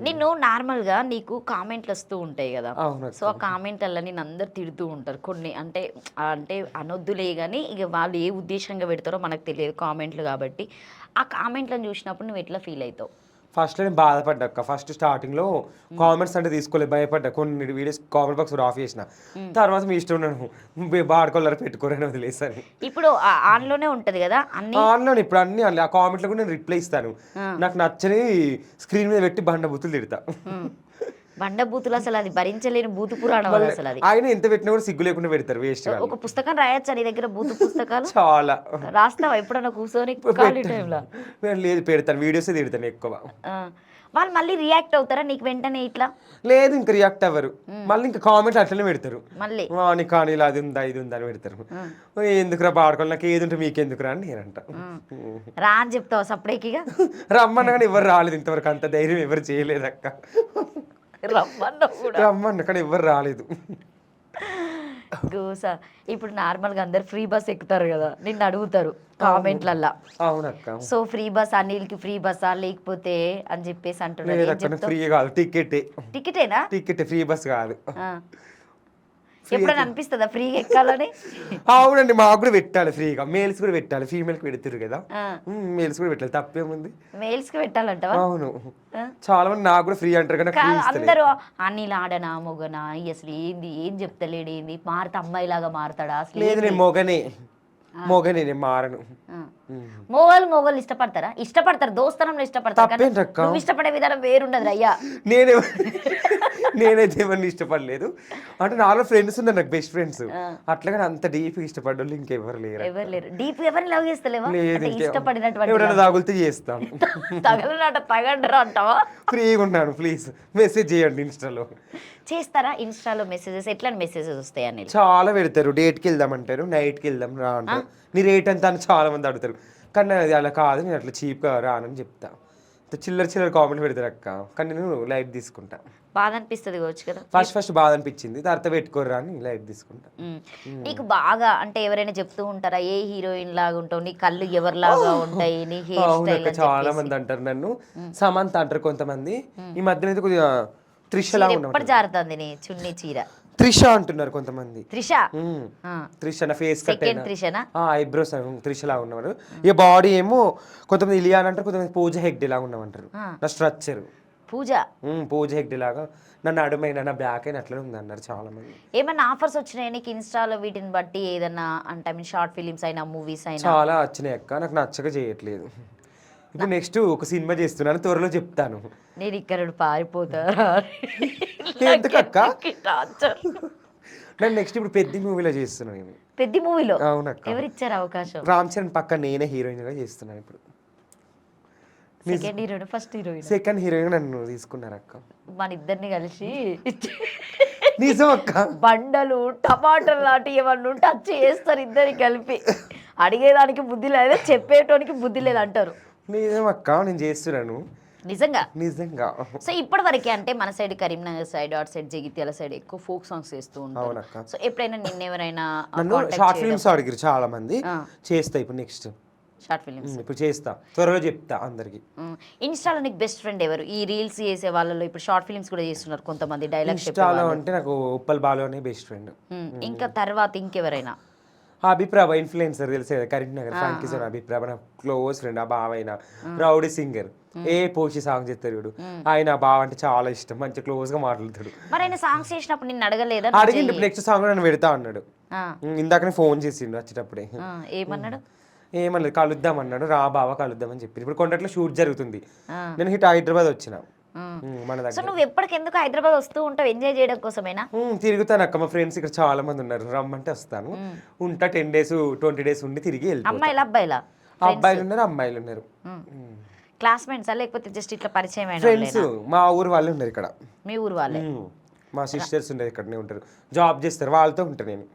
నిన్ను నార్మల్ గా నీకు కామెంట్లు వస్తూ ఉంటాయి కదా. అవును. సో ఆ కామెంట్లలో నేను అందరు తిడుతూ ఉంటారు కొన్ని. అంటే అనొద్దులే కానీ ఇక వాళ్ళు ఏ ఉద్దేశంగా పెడతారో మనకు తెలియదు కామెంట్లు కాబట్టి. ఆ కామెంట్లను చూసినప్పుడు నువ్వు ఎట్లా ఫీల్ అవుతావు? ఫస్ట్ నేను బాధపడ్డాక. ఫస్ట్ స్టార్టింగ్ లో కామెంట్స్ అంటే తీసుకోలేదు, భయపడ్డా. కొన్ని వీడియోస్ కామెంట్ బాక్స్ ఆఫ్ చేసిన. తర్వాత మీ ఇష్టం, నన్ను బాడుకోలరా పెట్టుకోరని వదిలేసాను. ఇప్పుడు ఆన్లోనే ఉంటది కదా అన్ని. ఆన్లో ఇప్పుడు అన్ని ఆ కామెంట్లో కూడా నేను రిప్లై ఇస్తాను. నాకు నచ్చని స్క్రీన్ మీద పెట్టి బండ బూతులు తిడతా. బండ బూతులు అసలు అది భరించలేని బూతు పురాణం అసలు. అది ఆయన ఎంత పెట్టినా కూడా సిగ్గు లేకుండా పెడతారు వేస్ట్. ఒక పుస్తకం రాయొచ్చా నీ దగ్గర? బూతు పుస్తకాలు చాలా రాస్తావా ఎప్పుడన్నా కూర్చొని ఖాళీ టైంలో? లేదు, పెడతాను, వీడియోస్ తిడతాను ఎక్కువ. వాళ్ళు మళ్ళీ రియాక్ట్ అవుతారా నీకు వెంటనే ఇట్లా? లేదు, ఇంకా రియాక్ట్ అవ్వరు. మళ్ళీ ఇంకా కామెంట్ అట్లనే పెడతారు. మళ్ళీ నీకు కానీ ఇలా అది ఉందా ఇది ఉందా అని పెడతారు. ఎందుకురా పాడుకోవాలి, నాకు ఏది ఉంటే మీకెందుకురా అని నేనంట. రా అని చెప్తావా సపరేట్గా? రమ్మన్నా కానీ ఎవరు రాలేదు ఇంతవరకు. అంత ధైర్యం ఎవరు చేయలేదు అక్క. రమ్మన్నా కానీ ఎవరు రాలేదు. గోసా. ఇప్పుడు నార్మల్గా అందరు ఫ్రీ బస్ ఎక్కుతారు కదా, నిన్ను అడుగుతారు కామెంట్లల్లా. అవునక్క. సో ఫ్రీ బస్ అనిల్కి ఫ్రీ బస్సా లేకపోతే అని చెప్పేసి అంటున్నారు. ఫ్రీ కాదు, టికెటే. టికెటేనా? టికెట్, ఫ్రీ బస్ కాదు. ఎప్పుడైనా అనిపిస్తుందా ఫ్రీగా ఎక్కాలని? అవునండి, మాకు కూడా పెట్టాలి ఫ్రీగా. మేల్స్ కూడా పెట్టాలి, ఫీమేల్ కి పెడతారు కదా. మేల్స్ కూడా పెట్టాలి, తప్పేముంది? మేల్స్ కి పెట్టాలంటావా? అవును, చాలా మంది నాకు కూడా ఫ్రీ అంటారు కదా. అందరూ అనిల్ ఆడనా మొగనా అసలు ఏంది ఏం చెప్తలేడు, ఏంది మారుతా అమ్మాయిలాగా మారుతాడా? అసలు లేదు, నేను మొగనే నేను మారను. మొగలు ఇష్టపడతారా? ఇష్టపడతారు, దోస్తనంలో ఇష్టపడతారు. నువ్వు ఇష్టపడే విధానం వేరుండదు అయ్యా. నేనైతే ఎవరిని ఇష్టపడలేదు. అంటే నాలో ఫ్రెండ్స్ ఉన్నారు నాకు, బెస్ట్ ఫ్రెండ్స్. అట్లాగే అంత డీప్ ఇష్టపడ్డోళ్ళు ఇంకెవరు లేరు. డీప్ ఎవరిని లవ్ చేస్తలేవా? లేదు, ఇష్టపడినటువంటి ఎవరైనా తాగులితే చేస్తాను. తగలనాట తగండ్రా అంటావా? ఫ్రీగా ఉన్నాను, ప్లీజ్ మెసేజ్ చేయండి ఇన్స్టాలో. చేస్తారా ఇన్స్టాలో మెసేజెస్? ఎట్లా మెసేజెస్ వస్తాయని? చాలా పెడతారు. డేట్కి వెళ్దామంటారు, నైట్కి వెళ్దాం రా అంటారు. నీ రేట్ ఎంత అని చాలా మంది అడుగుతారు. కానీ అది అలా కాదు, నేను అట్లా చీప్గా రానని చెప్తా. చిల్లర కామెంట్ పెడతారు అక్క, కానీ నేను లైట్ తీసుకుంటా. బాధ అనిపిస్తుంది కావచ్చు కదా. ఫస్ట్ బాధ అనిపించింది, తర్వాత పెట్టుకోరా అని లైట్ తీసుకుంటా. నీకు బాగా అంటే ఎవరైనా చెప్తూ ఉంటారా ఏ హీరోయిన్ లాగా ఉంటావు, నీ కళ్ళు ఎవరిలాగా ఉంటాయి, నీ హెయిర్ స్టైల్? చాలా మంది అంటారు నన్ను. సమంత అంటారు కొంతమంది. ఈ మధ్యన అయితే కొద్దిగా త్రిషలా ఎప్పుడు జారుతుంది నీ చున్నీ చీర? త్రిష అంటున్నారు కొంతమంది. త్రిష నా ఫేస్ కట్ ఐబ్రోస్ త్రిషలా ఉన్నవారు. ఈ బాడీ ఏమో కొంతమంది ఇలియాన్ అంటారు, కొంతమంది పూజ హెగ్డే లాగా ఉన్నామంటారు. నా స్ట్రక్చర్ పూజ హెగ్డే లాగా, నన్ను అడుమైన నా బ్యాక్ అయిన అట్లనే ఉంది అన్నారు చాలా మంది. ఏమన్నా ఆఫర్స్ వచ్చినాయి నీకు ఇన్స్టాలో వీటిని బట్టి? ఏదన్నా అంటే షార్ట్ ఫిలిమ్స్ అయినా మూవీస్ అయినా? చాలా వచ్చినాయి అక్క, నాకు నచ్చక చేయట్లేదు. ఇప్పుడు నెక్స్ట్ ఒక సినిమా చేస్తున్నాను, త్వరలో చెప్తాను. నేను ఇక్కడ పారిపోతారా? ఎందుకక్క? నేను నెక్స్ట్ ఇప్పుడు పెద్ద మూవీలో చేస్తున్నాను. పెద్ద మూవీలో? అవునక్క. ఎవరిచ్చారు అవకాశం? రామ్ చరణ్ పక్క నేనే హీరోయిన్ గా చేస్తున్నాను ఇప్పుడు. Second heroine first heroine? Second heroine నన్ను తీసుకున్నారు అక్క. మన ఇద్దరిని కలిసి నిజం అక్క, బండలు టమాటాలు లాంటి ఏమన్నా ఉంటే అది చేస్తారు ఇద్దరికి కలిపి. అడిగేదానికి బుద్ధి లేదు, చెప్పేటోనికి బుద్ధి లేదు అంటారు. నిజం అక్క, నేను చేస్తున్నాను నిజంగా. సో ఇప్పటి వరకే అంటే మన సైడ్ కరీంనగర్ సైడ్, అటు సైడ్ జగిత్యాల సైడ్ ఎక్కువ ఫోక్ సాంగ్స్ చేస్తూ ఉంటారు. సో ఎప్పుడైనా నిన్నెవరైనా షార్ట్ ఫిల్మ్స్ అడిగారు చాలా మంది, చేస్తా ఇప్పుడు నెక్స్ట్ షార్ట్ ఫిలిమ్స్. ఇప్పుడు చేస్తా, త్వరలో చెప్తా అందరికి. ఇన్స్టాలో నీకు బెస్ట్ ఫ్రెండ్ ఎవరు? ఈ రీల్స్ చేసే వాళ్ళలో ఇప్పుడు షార్ట్ ఫిలిమ్స్ కూడా చేస్తున్నారు కొంతమంది, డైలాగ్స్ ఇన్స్టాలో అంటే నాకు ఉప్పల్ బాలు అనే బెస్ట్ ఫ్రెండ్. ఇంకా తర్వాత ఇంకెవరైనా? అభిప్రాభ ఇన్ఫ్లుయెన్సర్ తెలిసే కదా, కరీంనగర్ ఫంకీ జోన్ అభిప్రాభ నా క్లోజ్ ఫ్రెండ్. ఆ బావ అయినా రౌడీ సింగర్, ఏ పోషి సాంగ్ చేస్తారు చూడు, ఆయన బావ అంటే చాలా ఇష్టం, మంచి క్లోజ్ గా మాట్లాడతాడు. మరి ఆయన సాంగ్స్ చేసినప్పుడు నిన్ను అడగలేదా? అడిగిండు నెక్స్ట్ సాంగ్ నన్ను పెడతా అన్నాడు. ఇందాకనే ఫోన్ చేసిండు వచ్చేటప్పుడే. ఏమన్నాడు? ఏమన్నది, కలుద్దాం అన్నాడు. రా బావ కలుద్దామని చెప్పి. ఇప్పుడు కొండట్లో షూట్ జరుగుతుంది, నేను హైదరాబాద్ వచ్చిన మన సో దగ్గర. నువ్వు ఎప్పటికెందుకు హైదరాబాద్ వస్తూ ఉంటావు? ఎంజాయ్ చేయడం కోసమేనా? తిరుగుతాను అక్క, మా ఫ్రెండ్స్ ఇక్కడ చాలా మంది ఉన్నారు, రమ్మంటే వస్తాను. ఉంటా 10 days 20 days ఉండి తిరిగి వెళ్తాను. అమ్మాయిలా అబ్బాయిలా? అబ్బాయిలు ఉన్నారు, అమ్మాయిలు ఉన్నారు. క్లాస్మేట్సా లేకపోతే జస్ట్ ఇట్లా పరిచయం ఫ్రెండ్స్ మా ఊరు వాళ్ళు ఉన్నారు ఇక్కడ. మీ ఊరు వాళ్ళే? మా సిస్టర్స్ ఉండేది ఇక్కడనే ఉంటారు, జాబ్ చేస్తారు, వాళ్ళతో ఉంటాను నేను.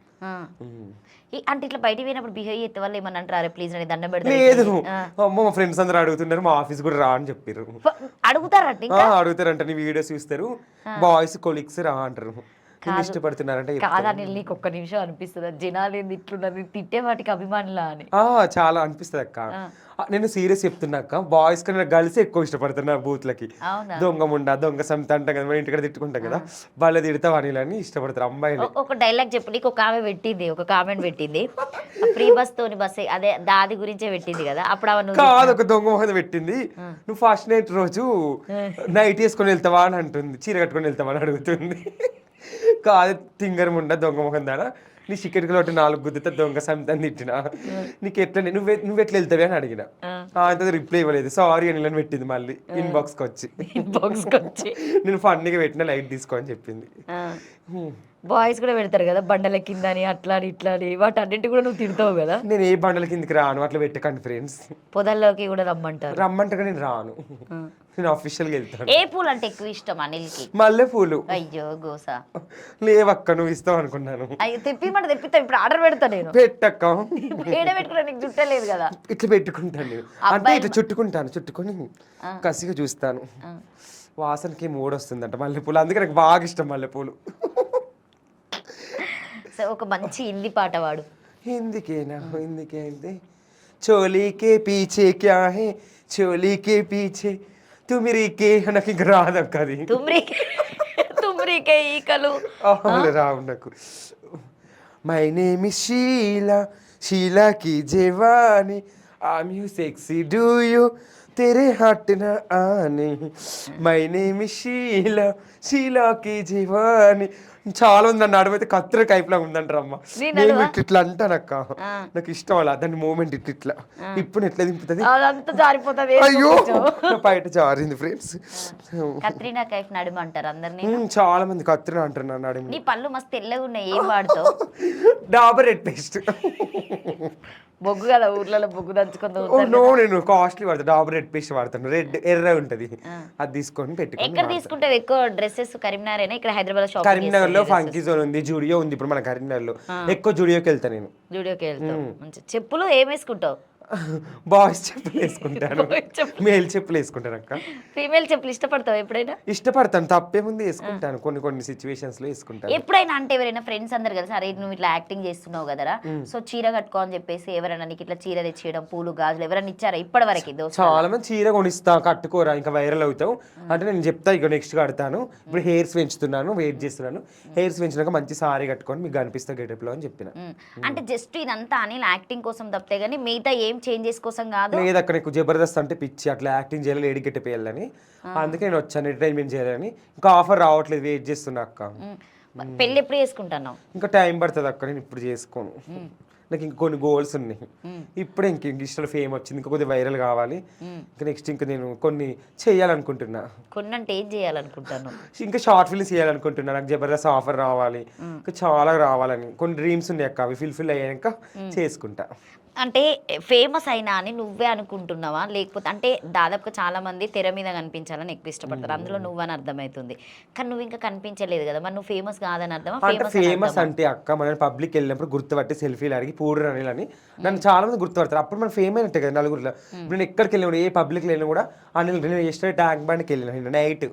అంటే ఇట్లా బయటికి పోయినప్పుడు బిహేవ్ చేస్తే వాళ్ళు ఏమన్నా అంటారు, ప్లీజ్ అని దండం పెడతారు? లేదు, అమ్మో మా ఫ్రెండ్స్ అందరూ అడుగుతున్నారు, మా ఆఫీస్ కూడా రా అని చెప్పారు. అడుగుతారంట? అడుగుతారంట, నీ వీడియోస్ చూస్తారు, బాయ్స్ కొలీగ్స్ రా అంటారు. ఇష్టపడుతున్నారంటే కాదా? నీకు ఒక్క నిమిషం అనిపిస్తుంది జనాలు ఏంది ఇట్లున్నది, తిట్టే వాటికి అభిమానులా అని? చాలా అనిపిస్తుంది అక్క. నేను సీరియస్ చెప్తున్నా అక్క, బాయ్స్ కన్నా గర్ల్స్ ఎక్కువ ఇష్టపడుతున్నా బూత్లకి. దొంగ ముండా, దొంగ సంత అంటాం కదా, మన ఇంటికి తిట్టుకుంటాం కదా, వాళ్ళ తిడతా వాణిలని ఇష్టపడతారు అమ్మాయిలు. ఒక డైలాగ్ చెప్పు. నీకు ఒక ఆమె పెట్టింది, ఒక కామెంట్ పెట్టింది, ఫ్రీ బస్ తోని బస్ అదే దాది గురించే పెట్టింది కదా, అప్పుడు ఆమె కాదు ఒక దొంగ మొహం పెట్టింది, నువ్వు ఫస్ట్ నైట్ రోజు నైట్ వేసుకొని వెళ్తావా అని అంటుంది, చీర కట్టుకొని వెళ్తావా అని అడుగుతుంది. కాదు తింగరం ఉండ దొంగ మొహం దాడా, నీ చికెట్కి ఒకటి 4 గుద్దుతా దొంగ సంతం తిట్టినా, నీకు ఎట్లా నువ్వు ఎట్లా వెళ్తావే అని అడిగిన. అంత రిప్లై ఇవ్వలేదు, సారీ అని పెట్టింది మళ్ళీ ఇన్బాక్స్కి వచ్చి. నేను ఫన్నీగా పెట్టిన, లైట్ తీసుకో అని చెప్పింది. బాయ్స్ కూడా పెడతారు కదా బండల కింద అని, అట్లా అని ఇట్లా అని, వాటి అన్నింటి కూడా నువ్వు తిడతావు కదా. నేను ఏ బండల కిందకి రాను, అట్లా పెట్టకండి ఫ్రెండ్స్. పొదల్లోకి కూడా రమ్మంటారు నేను రాను, నేను అఫీషియల్గా వెళ్తాను. ఏ పూలు అంటే ఎక్కువ ఇష్టం అనిల్కి? మల్లె పూలు. అయ్యో గోసా, లేవక్క నువ్వు ఇస్తావు అనుకున్నాను. అయ్యో తెప్పిమంటే తెప్పిస్తా, ఇప్పుడు ఆర్డర్ పెడతా నేను. పెట్టక్క, ఏడ పెట్టుకున్నా, నీకు చుట్టలేదు కదా. ఇట్లా పెట్టుకుంటాను నేను, అంటే ఇట్లా చుట్టుకొని కసిగా చూస్తాను. వాసనకి మూడొస్తుందంట మల్లెపూలు, అందుకే నాకు బాగా ఇష్టం మల్లెపూలు. ఒక మంచి హిందీ పాట వాడు. హిందీకేనా? హిందీకే చోలీకే పీచే క్యా హే, చోలీకే పీచే తుమ్రీకే, నాకు ఇంక రాదక్క అది. తుమ్రీకే ఈకలు రావు నాకు. My name is Sheela, Sheela కి జవానీ, I'm you sexy do you तेरे हाथ ना आने, my name is Sheela, Sheela కి జవానీ. చాలా ఉందండి, అడవైతే కత్తిర కైపులా ఉందంటారు అమ్మ. నేను ఇట్లా అంటానక్క, నాకు ఇష్టం అలా దాని మూమెంట్ ఇట్లా. ఇప్పుడు ఎట్లా దింపుతుంది, అదంతా జారిపోతుంది. అయ్యో బయట జారింది ఫ్రెండ్స్. కత్రినా కైఫ్ నడుము అంటారు అందరినీ. చాలా మంది కత్రినా అంటారు నడుము. నీ పళ్ళు మస్తు తెల్లగా ఉన్నాయి, ఏం వాడుతావు? Dabur red paste. బొగ్గు కదా, ఊర్లలో బొగ్గు దంచుకుంటూ. నేను కాస్ట్లీ వాడతాను, డాబర్ రెడ్ పేస్ట్ వాడతాను, రెడ్ ఎర్ర ఉంటది, అది తీసుకొని పెట్టుకో. ఎక్కడ తీసుకుంటే ఎక్కువ డ్రెస్సెస్? కరీంనగర్, ఇక్కడ హైదరాబాద్ షాప్? కరీంనగర్ లో ఫంకీ జోన్ ఉంది, జూడియో ఉంది. ఇప్పుడు మన కరీంనగర్ లో ఎక్కువ జూడియోకి వెళ్తాను నేను. జూడియోకి వెళ్తాను. మంచి చెప్పులు ఏం వేసుకుంటావు? బాయ్స్ చెప్పులు వేసుకుంటాను, మేల్ చెప్పులు వేసుకుంటాను అక్క. ఫీమేల్ చెప్పులు ఇష్టపడతావు ఎప్పుడైనా? ఇష్టపడతాను, తప్పేముంది వేసుకుంటాను, కొన్ని సిచ్యువేషన్స్ లో వేసుకుంటాను. ఎప్పుడైనా అంటే ఎవరైనా ఫ్రెండ్స్ అందరు కలిసి, అరే నువ్వు ఇట్లా యాక్టింగ్ చేస్తున్నావు కదరా, సో చీర కట్టుకో అని చెప్పేసి ఎవరైనా నీకు ఇట్లా చీర తెచ్చేయడం, పూలు గాజులు ఎవరైనా ఇచ్చారా ఇప్పటి వరకు? చాలా మంది చీర కొనిస్తా, కట్టుకోరా ఇంకా వైరల్ అవుతావు అంటే నేను చెప్తా, ఇక నెక్స్ట్ కడతాను. ఇప్పుడు హెయిర్స్ పెంచుతున్నాను, వెయిట్ చేస్తున్నాను, హెయిర్స్ పెంచినాక మంచి సారీ కట్టుకొని మీకు కనిపిస్తా గెటప్ లో అని చెప్పిన. అంటే జస్ట్ ఇదంతా అని యాక్టింగ్ కోసం తప్పితే గానీ మిగతా ఏం చేంజెస్ కోసం కాదు. లేదు అక్కడ నీకు జబర్దస్త్ అంటే పిచ్చి, అట్లా యాక్టింగ్ చేయాలి, లేడీ గెటప్ వేయాలని, అందుకే నేను వచ్చాను ఎంటర్టైన్మెంట్ చేయాలని. ఇంకా ఆఫర్ రావట్లేదు, వెయిట్ చేస్తున్నా అక్క. పెళ్ళి ఎప్పుడు చేసుకుంటాను? ఇంకా టైం పడుతుంది అక్క, నేను ఇప్పుడు చేసుకోను. నాకు ఇంక కొన్ని గోల్స్ ఉన్నాయి. ఇప్పుడే ఇంక ఇన్స్టాలో ఫేమ్ వచ్చింది, ఇంకా కొద్దిగా వైరల్ కావాలి. ఇంకా నెక్స్ట్ ఇంకా నేను కొన్ని చేయాలనుకుంటున్నా. కొన్ని అంటే ఏం చేయాలనుకుంటాను? ఇంకా షార్ట్ ఫిల్మ్స్ చేయాలనుకుంటున్నా, నాకు జబర్దస్త్ ఆఫర్ రావాలి, ఇంకా చాలా రావాలని కొన్ని డ్రీమ్స్ ఉన్నాయి అక్క. అవి ఫుల్ఫిల్ అయ్యాక చేసుకుంటా. అంటే ఫేమస్ అయినా అని నువ్వే అనుకుంటున్నావా, లేకపోతే అంటే దాదాపుగా చాలా మంది తెర మీద కనిపించాలని ఎక్కువ ఇష్టపడతారు, అందులో నువ్వని అర్థమవుతుంది, కానీ నువ్వు ఇంకా కనిపించలేదు కదా, మరి నువ్వు ఫేమస్ కాదని అర్థమా? ఫేమస్ అంటే అక్క, మనం పబ్లిక్ వెళ్ళినప్పుడు గుర్తుపట్టి సెల్ఫీలు అడిగి పూడు అనిలని నన్ను చాలా మంది గుర్తుపడతారు, అప్పుడు మనం ఫేమ్ అయినట్టే కదా నలుగురిలో. నేను ఎక్కడికి వెళ్ళినా, ఏ పబ్లిక్ వెళ్ళినా కూడా అనిల్, నేను ఎస్టే ట్యాంక్ బండ్కి వెళ్ళిన నైట్,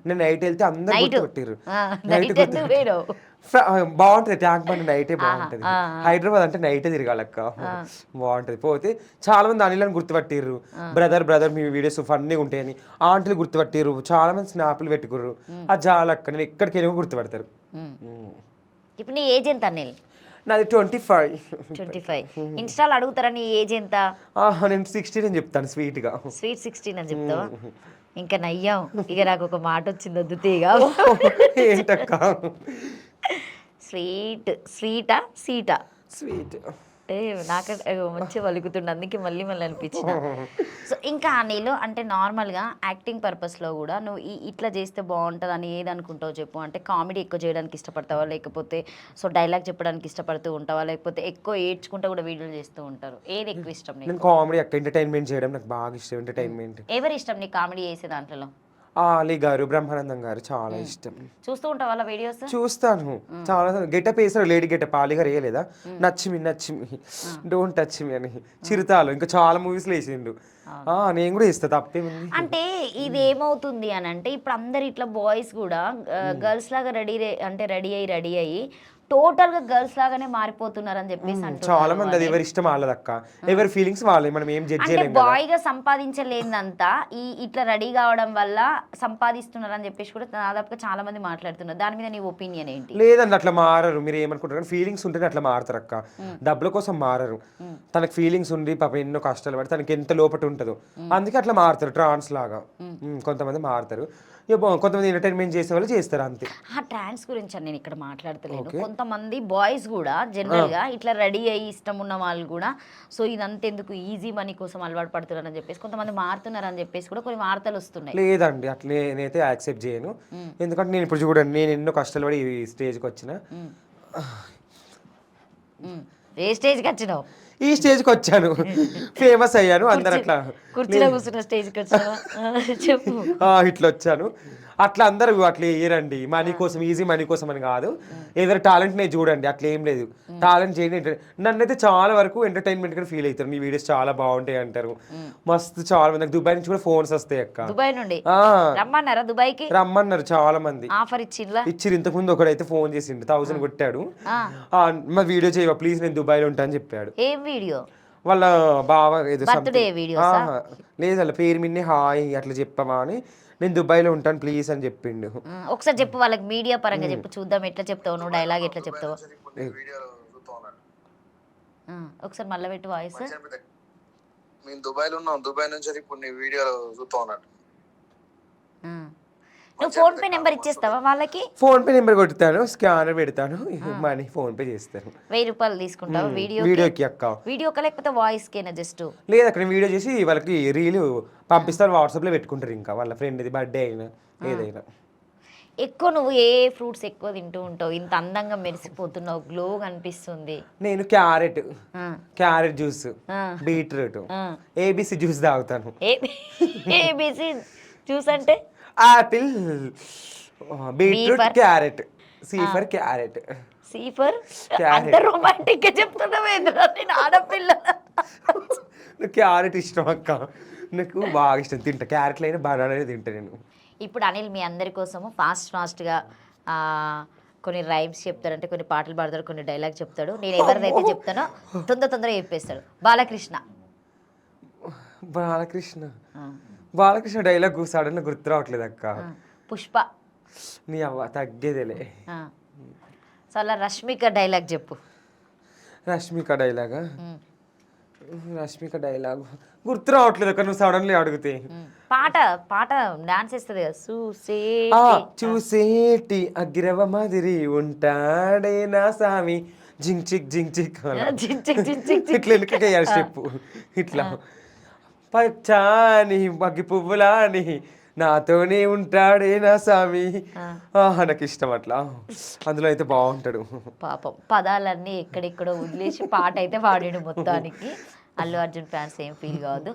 నేను నైట్ వెళ్తే అందరు గుర్తుపట్టారు. బాగుంటది ట్యాంక్ బండ్ నైటే బాగుంటది. హైదరాబాద్ అంటే నైటే తిరగాలక్క, బాగుంటది. పోతే చాలా మంది అనిలని గుర్తుపట్టిర్రు, బ్రదర్ మీ వీడియోస్ ఫన్నీగా ఉంటాయని. ఆంటీలు గుర్తుపట్టిర్రు, చాలా మంది స్నాప్లు పెట్టుకుర్రు. అది చాలక్క, నేను ఎక్కడికి వెళ్ళి గుర్తుపడతారు. ఇప్పుడు నీ ఏజ్ ఎంత అనిల్? నాది 25. 25. ఇన్స్టాల్ అడుగుతారా నీ ఏజ్ ఎంత? నేను 16 అని చెప్తాను స్వీట్గా. స్వీట్ 16 అని చెప్తావా? ఇంకా నయ్యాం. ఇక నాకు ఒక మాట వచ్చింది, వద్దు తీగా. ఏంటక్క? స్వీటా సీటా? స్వీట్ అంటే నాకు మంచిగా వలుకుతుండే, అందుకే మళ్ళీ అనిపించిన. సో ఇంకా నీలో అంటే నార్మల్గా యాక్టింగ్ పర్పస్లో కూడా నువ్వు ఇట్లా చేస్తే బాగుంటుంది అని ఏది అనుకుంటావు చెప్పు? అంటే కామెడీ ఎక్కువ చేయడానికి ఇష్టపడతావా, లేకపోతే సో డైలాగ్ చెప్పడానికి ఇష్టపడుతూ ఉంటావా, లేకపోతే ఎక్కువ ఏడ్చుకుంటూ కూడా వీడియోలు చేస్తూ ఉంటారు? ఏది ఎక్కువ ఇష్టం నీకు? నేను కామెడీ అక్క, ఎంటర్టైన్మెంట్ చేయడం నాకు బాగా ఇష్టం. ఎంటర్టైన్మెంట్. ఎవరి ఇష్టం నీకు కామెడీ చేసే దాంట్లో? అలీ గారు, బ్రహ్మానందం గారు చాలా ఇష్టం. చూస్తూ ఉంటావు వాళ్ళ వీడియోస్? చూస్తాను. చాలా గెటప్ వేసారు, లేడీ గెటప్. అలీ గారు వేయలేదా? నచ్చిమి డోంట్ టచ్ మీ అని, చిరుతాలు, ఇంకా చాలా మూవీస్లో వేసిండు. నేను కూడా ఇస్తా, తప్పేముంది. అంటే ఇది ఏమవుతుంది అని అంటే ఇప్పుడు అందరు ఇట్లా బాయ్స్ కూడా గర్ల్స్ లాగా రెడీ అయ్యి టోటల్ గా గర్ల్స్ లాగానే మారిపోతున్నారు అని చెప్పేసి అంటున్నారు. చాలా మంది అది ఎవరి ఇష్టం వాళ్ళదక్క, ఎవరి ఫీలింగ్స్ వాళ్ళే, మనం ఏం జడ్జ్ చేయలేం. బాయ్ గా సంపాదించలేదంతా ఇట్లా రెడీ కావడం వల్ల సంపాదిస్తున్నారు అని చెప్పేసి కూడా దాదాపుగా చాలా మంది మాట్లాడుతున్నారు. దాని మీద నీ ఒపీనియన్ ఏంటి? లేదండి, అట్లా మారరు. మీరు ఏమనుకుంటారు, ఫీలింగ్స్ ఉంటేనే అట్లా మారుతారు అక్క, డబ్బుల కోసం మారరు. తనకు ఫీలింగ్స్ ఉండి పాప ఎన్నో కష్టాలు పడి తనకి ఎంత లోపట ఉంటుందో అందుకే అట్లా మారుతారు, ట్రాన్స్ లాగా. కొంతమంది మారుతారు, కొంతమంది ఎంటర్టైన్మెంట్ చేసే వాళ్ళు చేస్తారు అంతే. ట్రాన్స్ గురించి నేను ఇక్కడ మాట్లాడతలేను. కొంతమంది బాయ్స్ కూడా జనరల్ గా ఇట్లా రెడీ అయ్యి ఇష్టం ఉన్న వాళ్ళు కూడా సో ఇదంతా ఎందుకు ఈజీ మనీ కోసం అలవాటు పడుతున్నారు అని చెప్పేసి కొంతమంది మారుతున్నారు అని చెప్పేసి కూడా కొన్ని వార్తలు వస్తున్నాయి. లేదండి, అట్లా నేనైతే యాక్సెప్ట్ చేయను. ఎందుకంటే నేను ఇప్పుడు చూడండి, నేను ఎన్నో కష్టాలు పడి ఈ స్టేజ్కి వచ్చిన. ఏ స్టేజ్కి వచ్చినావు? ఈ స్టేజ్కి వచ్చాను, ఫేమస్ అయ్యాను. అందరు అట్లా కుర్చీలో కూర్చున్న స్టేజ్కి వచ్చావా? చెప్పు. ఇట్లా వచ్చాను. అట్లా అందరూ అట్లా వేయరండి, మనీ కోసం, ఈజీ మనీ కోసం అని కాదు. ఏదైనా టాలెంట్ నే చూడండి, అట్లా ఏం లేదు. టాలెంట్ చేయండి. నన్ను అయితే చాలా వరకు ఎంటర్టైన్మెంట్ గా ఫీల్ అవుతారు. మీ వీడియోస్ చాలా బాగుంటాయి అంటారు, మస్తు. చాలా మంది దుబాయ్ నుంచి కూడా ఫోన్స్ వస్తాయి అక్క. దుబాయ్ నుండి రమ్మన్నారా? దుబాయ్ కి రమ్మన్నారు చాలా మంది. ఆఫర్ ఇచ్చిర్రు. ఇంతకు ముందు ఒకడైతే ఫోన్ చేసిండు, 1000 కొట్టాడు. మా వీడియో చేయవా ప్లీజ్, నేను దుబాయ్ లో ఉంటా అని చెప్పాడు. ఏం వీడియో? వాళ్ళ బావ ఏదో లేదు, వాళ్ళ పేరు మిన్ని హాయ్ అట్లా చెప్పమా అని, నేను దుబాయ్లో ఉంటాను ప్లీజ్ అని చెప్పిండు. ఒకసారి చెప్పు వాళ్ళకి, మీడియా పరంగా చెప్పు, చూద్దాం ఎట్లా చెప్తావు నువ్వు డైలాగ్, ఎట్లా చెప్తావు ఒకసారి మళ్ళీ పెట్టు వాయిస్. మేము దుబాయ్లో ఉన్నాం, దుబాయ్ నుంచి ఇప్పుడు నీ వీడియోలో చూస్తా ఉన్నట్టు. నువ్వు ఫోన్ పే నెంబర్ ఇచ్చేస్తావా వాళ్ళకి? ఫోన్ పే నెంబర్ కొడతాను, స్కానర్ పెడతాను, మనీ ఫోన్ పే చేస్తాను. 1000 రూపాయలు తీసుకుంటావా వీడియోకి అక్క? వీడియోకి లేకపోతే వాయిస్ కేనా? జస్ట్ లేదు అక్కడ వీడియో చేసి వాళ్ళకి రీల్ పంపిస్తారు, వాట్సాప్ లో పెట్టుకుంటారు. ఇంకా వాళ్ళ ఫ్రెండ్ ఇది బర్త్డే అయినా ఏదైనా. ఎక్కువ నువ్వు ఏ ఫ్రూట్స్ ఎక్కువ తింటూ ఉంటావు? ఇంత అందంగా మెరిసిపోతున్నావు, గ్లో కనిపిస్తుంది. నేను carrot juice, beetroot, ABC juice తాగుతాను. ఏబిసి జ్యూస్ అంటే apple, beetroot, carrot. C for carrot. C for అంత రొమాంటిక్ గా చెప్తున్నావు ఏంద్రా? నేను ఆడపిల్ల. క్యారెట్ ఇష్టం అక్క, నాకు బాగా ఇష్టం. తింటా క్యారెట్లు అయినా బనానా తింటా నేను. ఇప్పుడు అనిల్ మీ అందరి కోసము ఫాస్ట్గా కొన్ని రైమ్స్ చెప్తాడు, అంటే కొన్ని పాటలు పాడతాడు, కొన్ని డైలాగ్ చెప్తాడు. నేను ఎవరిదైతే చెప్తానో తొందరగా చెప్పేస్తాడు. బాలకృష్ణ డైలాగ్ సడన్ గుర్తు రావట్లేదు అక్క. పుష్ప. నీ అవ్వ తగ్గేదేలే. సో అలా రష్మిక డైలాగ్ చెప్పు. రష్మిక డైలాగ్ గుర్తు రావట్లేదు అక్క, నువ్వు సడన్లీ అడిగితే. పాట డాన్స్ వేస్తుంది కదా. చూసేటి అగ్రవ మాదిరి ఉంటాడే నా సామి, జింగ్ చిక్ ఇట్లా వెనుక స్టెప్ ఇట్లా. పచ్చాని అగ్గి పువ్వులాని నాతోనే ఉంటాడే నా స్వామి, నాకు ఇష్టం అట్లా. అందులో అయితే బాగుంటాడు. పాపం పదాలన్నీ ఎక్కడెక్కడో వదిలేసి పాట అయితే పాడాడు మొత్తానికి. అల్లు అర్జున్ ఫ్యాన్స్ ఏం ఫీల్ కావద్దు.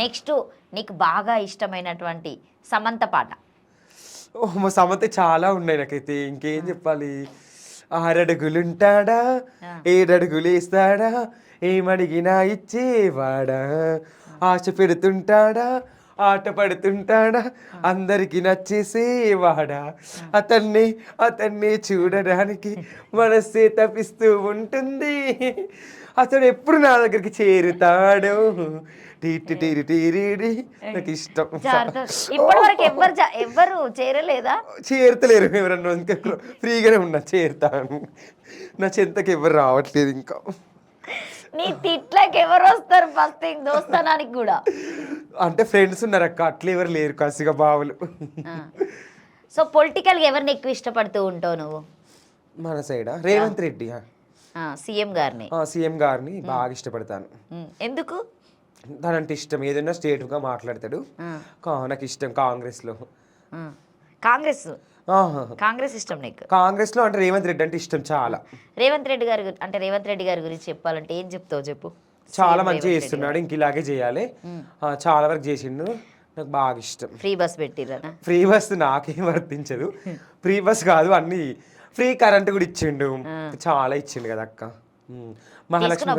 నెక్స్ట్ నీకు బాగా ఇష్టమైనటువంటి సమంత పాట. మా సమంత చాలా ఉన్నాయి నాకైతే, ఇంకేం చెప్పాలి. 6 అడుగులుంటాడా, 7 అడుగులు వేస్తాడా, ఏమడిగినా ఇచ్చేవాడా, ఆశ పెడుతుంటాడా, ఆట పడుతుంటాడా అందరికి నచ్చేసేవాడా అతన్ని చూడడానికి మనస్సే తపిస్తూ ఉంటుంది అతడు ఎప్పుడు నా దగ్గరికి చేరుతాడు నాకు ఇష్టం. ఇప్పటి వరకు ఎవ్వరు చేరలేదా? చేరుతలేరు ఎవరన్నా, ఇంకా ఫ్రీగానే ఉన్నా, చేరుతాను. నా చెంతకి ఎవరు రావట్లేదు ఇంకా. నీ తిట్లకి ఎవరు వస్తారు ఫస్ట్ దోస్తానానికి కూడా? అంటే ఫ్రెండ్స్ ఉన్నారు అక్క, అట్లా ఎవరు లేరు కసిగా బావులు. సో పొలిటికల్గా ఎవరిని ఎక్కువ ఇష్టపడుతూ ఉంటావు నువ్వు? మన సైడా రేవంత్ రెడ్డి, సీఎం గారిని బాగా ఇష్టపడతాను. ఎందుకు? దానంటే ఇష్టం, ఏదైనా స్టేట్గా మాట్లాడతాడు. నాకు ఇష్టం కాంగ్రెస్లో. కాంగ్రెస్ ఇష్టం నీకు? కాంగ్రెస్లో అంటే రేవంత్ రెడ్డి అంటే ఇష్టం చాలా. రేవంత్ రెడ్డి గారి గురించి చెప్పాలంటే ఏం చెప్తావు చెప్పు? చాలా మంచిగా చేస్తున్నాడు, ఇంక ఇలాగే చేయాలి. చాలా వరకు చేసిండు, నాకు బాగా ఇష్టం. ఫ్రీ బస్ పెట్టిరా? ఫ్రీ బస్ నాకేం వర్తించదు. ఫ్రీ బస్ కాదు, అన్ని ఫ్రీ కరెంట్ కూడా ఇచ్చిండు, చాలా ఇచ్చిండు కదా అక్క. మహాలక్ష్మి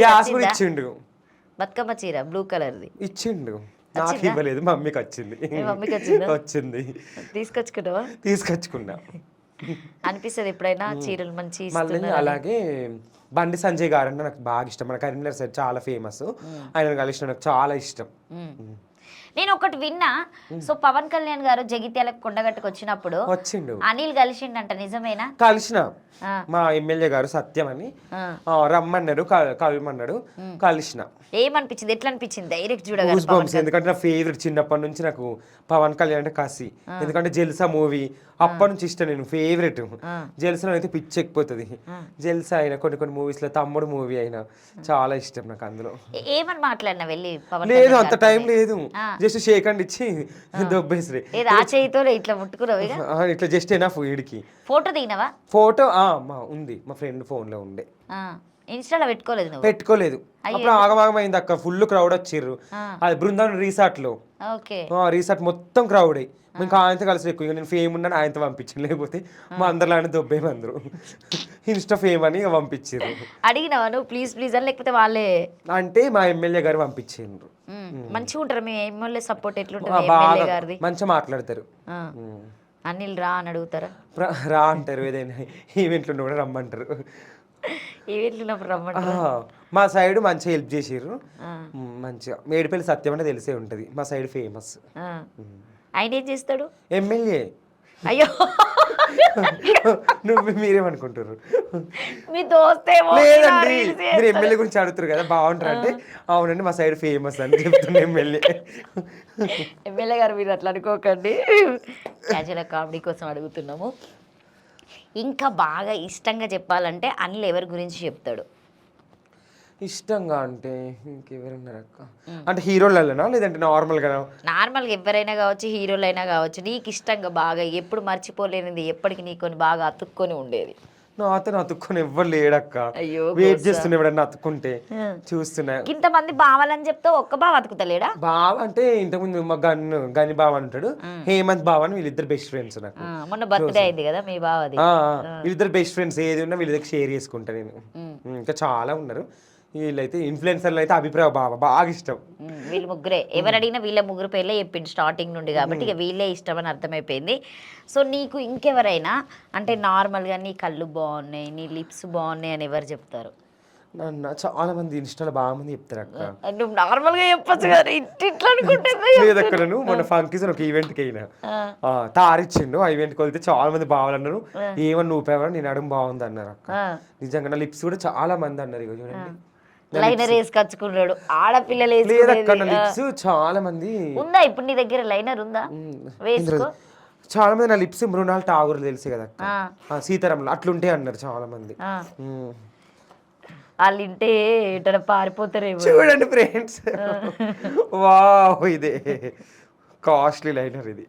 గ్యాస్ కూడా ఇచ్చిండు. బతుకమ్మ చీర బ్లూ కలర్ది ఇచ్చిండు, నాకు ఇవ్వలేదు, మమ్మీకి వచ్చింది. వచ్చింది, తీసుకొచ్చుకున్నా. అనిపిస్తుంది ఎప్పుడైనా చీరలు మంచి. మళ్ళీ అలాగే బండి సంజయ్ గారు అంటే నాకు బాగా ఇష్టం, మన కరీంనగర్ సైడ్ చాలా ఫేమస్. ఆయన కలిసిన నాకు చాలా ఇష్టం. నేను ఒకటి విన్నా, సో పవన్ కళ్యాణ్ గారు జగిత్యాలకు కొండగట్టుకు వచ్చినప్పుడు వచ్చిండు, అనిల్ కలిసిండంట, నిజమేనా? కలిసిన మా ఎమ్మెల్యే గారు సత్యం అని రమ్మన్నాడు, కలమన్నాడు, కలిసిన. ఏమనిపించింది, ఎట్లా అనిపించింది డైరెక్ట్ చూడగా? ఎందుకంటే నా ఫేవరెట్, చిన్నప్పటి నుంచి నాకు పవన్ కళ్యాణ్ అంటే కసి. ఎందుకంటే జల్సా మూవీ అప్పటి నుంచి ఇష్టం, నేను ఫేవరెట్. జల్సాలో అయితే పిచ్చి ఎక్కిపోతుంది. జల్సా అయినా కొన్ని మూవీస్ లో, తమ్ముడు మూవీ అయినా చాలా ఇష్టం నాకు. అందులో ఏమని మాట్లాడినా వెళ్ళి? లేదు, అంత టైం లేదు, జస్ట్ షేక్ హ్యాండ్ ఇచ్చి దొబ్బేసి ఆ చేయితో ఇట్లా ముట్టుకున్నావు, ఇట్లా జస్ట్ ఎనఫ్. వీడికి ఫోటో దిగినవా? ఫోటో ఉంది, మా ఫ్రెండ్ ఫోన్ లో ఉండే. ఇన్స్టాలో పెట్టుకోలేదు? పెట్టుకోలేదు, అప్పుడు ఆగమాగమైంది అక్క, ఫుల్ క్రౌడ్ వచ్చిర్రు. అది బృందావనం రిసార్ట్ లో, రిసార్ట్ మొత్తం క్రౌడ్ అయ్యి ఇంకా ఆయనతో కలిసి ఎక్కువ. నేను ఫేమ్ ఉన్నాను, ఆయనతో పంపించాను, లేకపోతే మా అందరిలానే దొబ్బేమందరు. ఇన్స్టా ఫేమ్ అని పంపించారు. అడిగినావా నువ్వు ప్లీజ్ ప్లీజ్ అని, లేకపోతే వాళ్ళే? అంటే మా ఎమ్మెల్యే గారు పంపించారు. మంచిగా ఉంటారు మీ ఎమ్మెల్యే సపోర్ట్? ఎట్లుంటుంది? మంచిగా మాట్లాడతారు. అనిల్ రా అని అడుగుతారా? రా అంటారు, ఏదైనా ఈవెంట్లు కూడా రమ్మంటారు. మా సైడ్ మంచిగా హెల్ప్ చేసిర్రు, మంచిగా. మేడిపల్లి సత్యం అంటే తెలిసే ఉంటది, మా సైడ్ ఫేమస్. ఆయన ఏం చేస్తాడు? ఎమ్మెల్యే. అయ్యో, మీరేమనుకుంటారు? మీ దోస్తేమో. లేదండి, మీరు ఎమ్మెల్యే గురించి అడుగుతారు కదా, బాగుంటారు అంటే. అవునండి, మా సైడ్ ఫేమస్ అని చెప్తున్నా. ఎమ్మెల్యే గారు మీరు అట్లా అనుకోకండి, క్యాజువల్ కామెడీ కోసం అడుగుతున్నాము. ఇంకా బాగా ఇష్టంగా చెప్పాలంటే అనిల్ ఎవరి గురించి చెప్తాడు? ఇష్టంగా అంటే ఇంకెవరున్నారు అక్క? అంటే హీరోలనా లేదంటే నార్మల్గా? నార్మల్గా ఎవరైనా కావచ్చు, హీరోలు అయినా కావచ్చు. నీకు ఇష్టంగా బాగా ఎప్పుడు మర్చిపోలేనిది, ఎప్పటికి నీకొని బాగా అతుక్కొని ఉండేది? నాతో అతుక్కొని ఎవ్వరు లేడక్క. వెయిట్ చేస్తున్నా ఎవడన్నా అతుక్కుంటే, చూస్తున్నా. ఇంతమంది బావాలని చెప్తే ఒక్క బావ అతుకుతలేడా? బావ అంటే ఇంతకుముందు మా గని బావ అంటాడు, హేమంత్ బావ అని, వీళ్ళిద్దరు బెస్ట్ ఫ్రెండ్స్ నాకు. మొన్న బర్త్డే అయింది కదా మీ బావది. వీళ్ళిద్దరు బెస్ట్ ఫ్రెండ్స్, ఏది ఉన్నా వీళ్ళ దగ్గర షేర్ చేసుకుంటా నేను. ఇంకా చాలా ఉన్నారు, వీళ్ళైతే ఇన్ఫ్లుయెన్సర్లు అయితే అభిప్రాయం బాగా ఇష్టం. వీళ్ళు ముగ్గురే, ఎవరు అడిగినా వీళ్ళ ముగ్గురు పేర్లే చెప్పిండు స్టార్టింగ్ నుండి, కాబట్టి ఇక వీళ్ళే ఇష్టం అని అర్థమైపోయింది. సో నీకు ఇంకెవరైనా అంటే నార్మల్గా నీ కళ్ళు బాగున్నాయి, నీ లిప్స్ బాగున్నాయి అని ఎవరు చెప్తారు? చాలా మంది ఇన్స్టాలో బాగా మంది చెప్తారు అక్క. నువ్వు నార్మల్ గా చెప్పచ్చు కదా, ఇట్లా అనుకుంటే. లేదక్క, నేను మొన్న ఫంక్షన్ ఒక ఈవెంట్ కి అయినా, తారిచ్చిండు. ఆ ఈవెంట్ కి వెళ్తే చాలా మంది బావాలన్నారు, ఏమన్నా ఊపేవారు, నేను అడుగు బాగుంది అన్నారు అక్క. నిజంగా నా లిప్స్ కూడా చాలా మంది అన్నారు. ఇక చూడండి, లైనర్ వేసుకొచ్చుకున్నాడు, ఆడపిల్లలు లేదక్క, నా లిప్స్ చాలా మంది. ఉందా ఇప్పుడు నీ దగ్గర లైనర్ ఉందా? వేసుకో. చాలా మంది నా లిప్స్ మృణాల్ ఠాగూర్ తెలుసు కదా అక్క, సీతారాంలో అట్లుంటే అన్నారు చాలా మంది. వాళ్ళు ఇంటే ఎటైనా పారిపోతారేమో. చూడండి ఫ్రెండ్స్, వావ్, ఇదే కాస్ట్లీ లైనర్, ఇది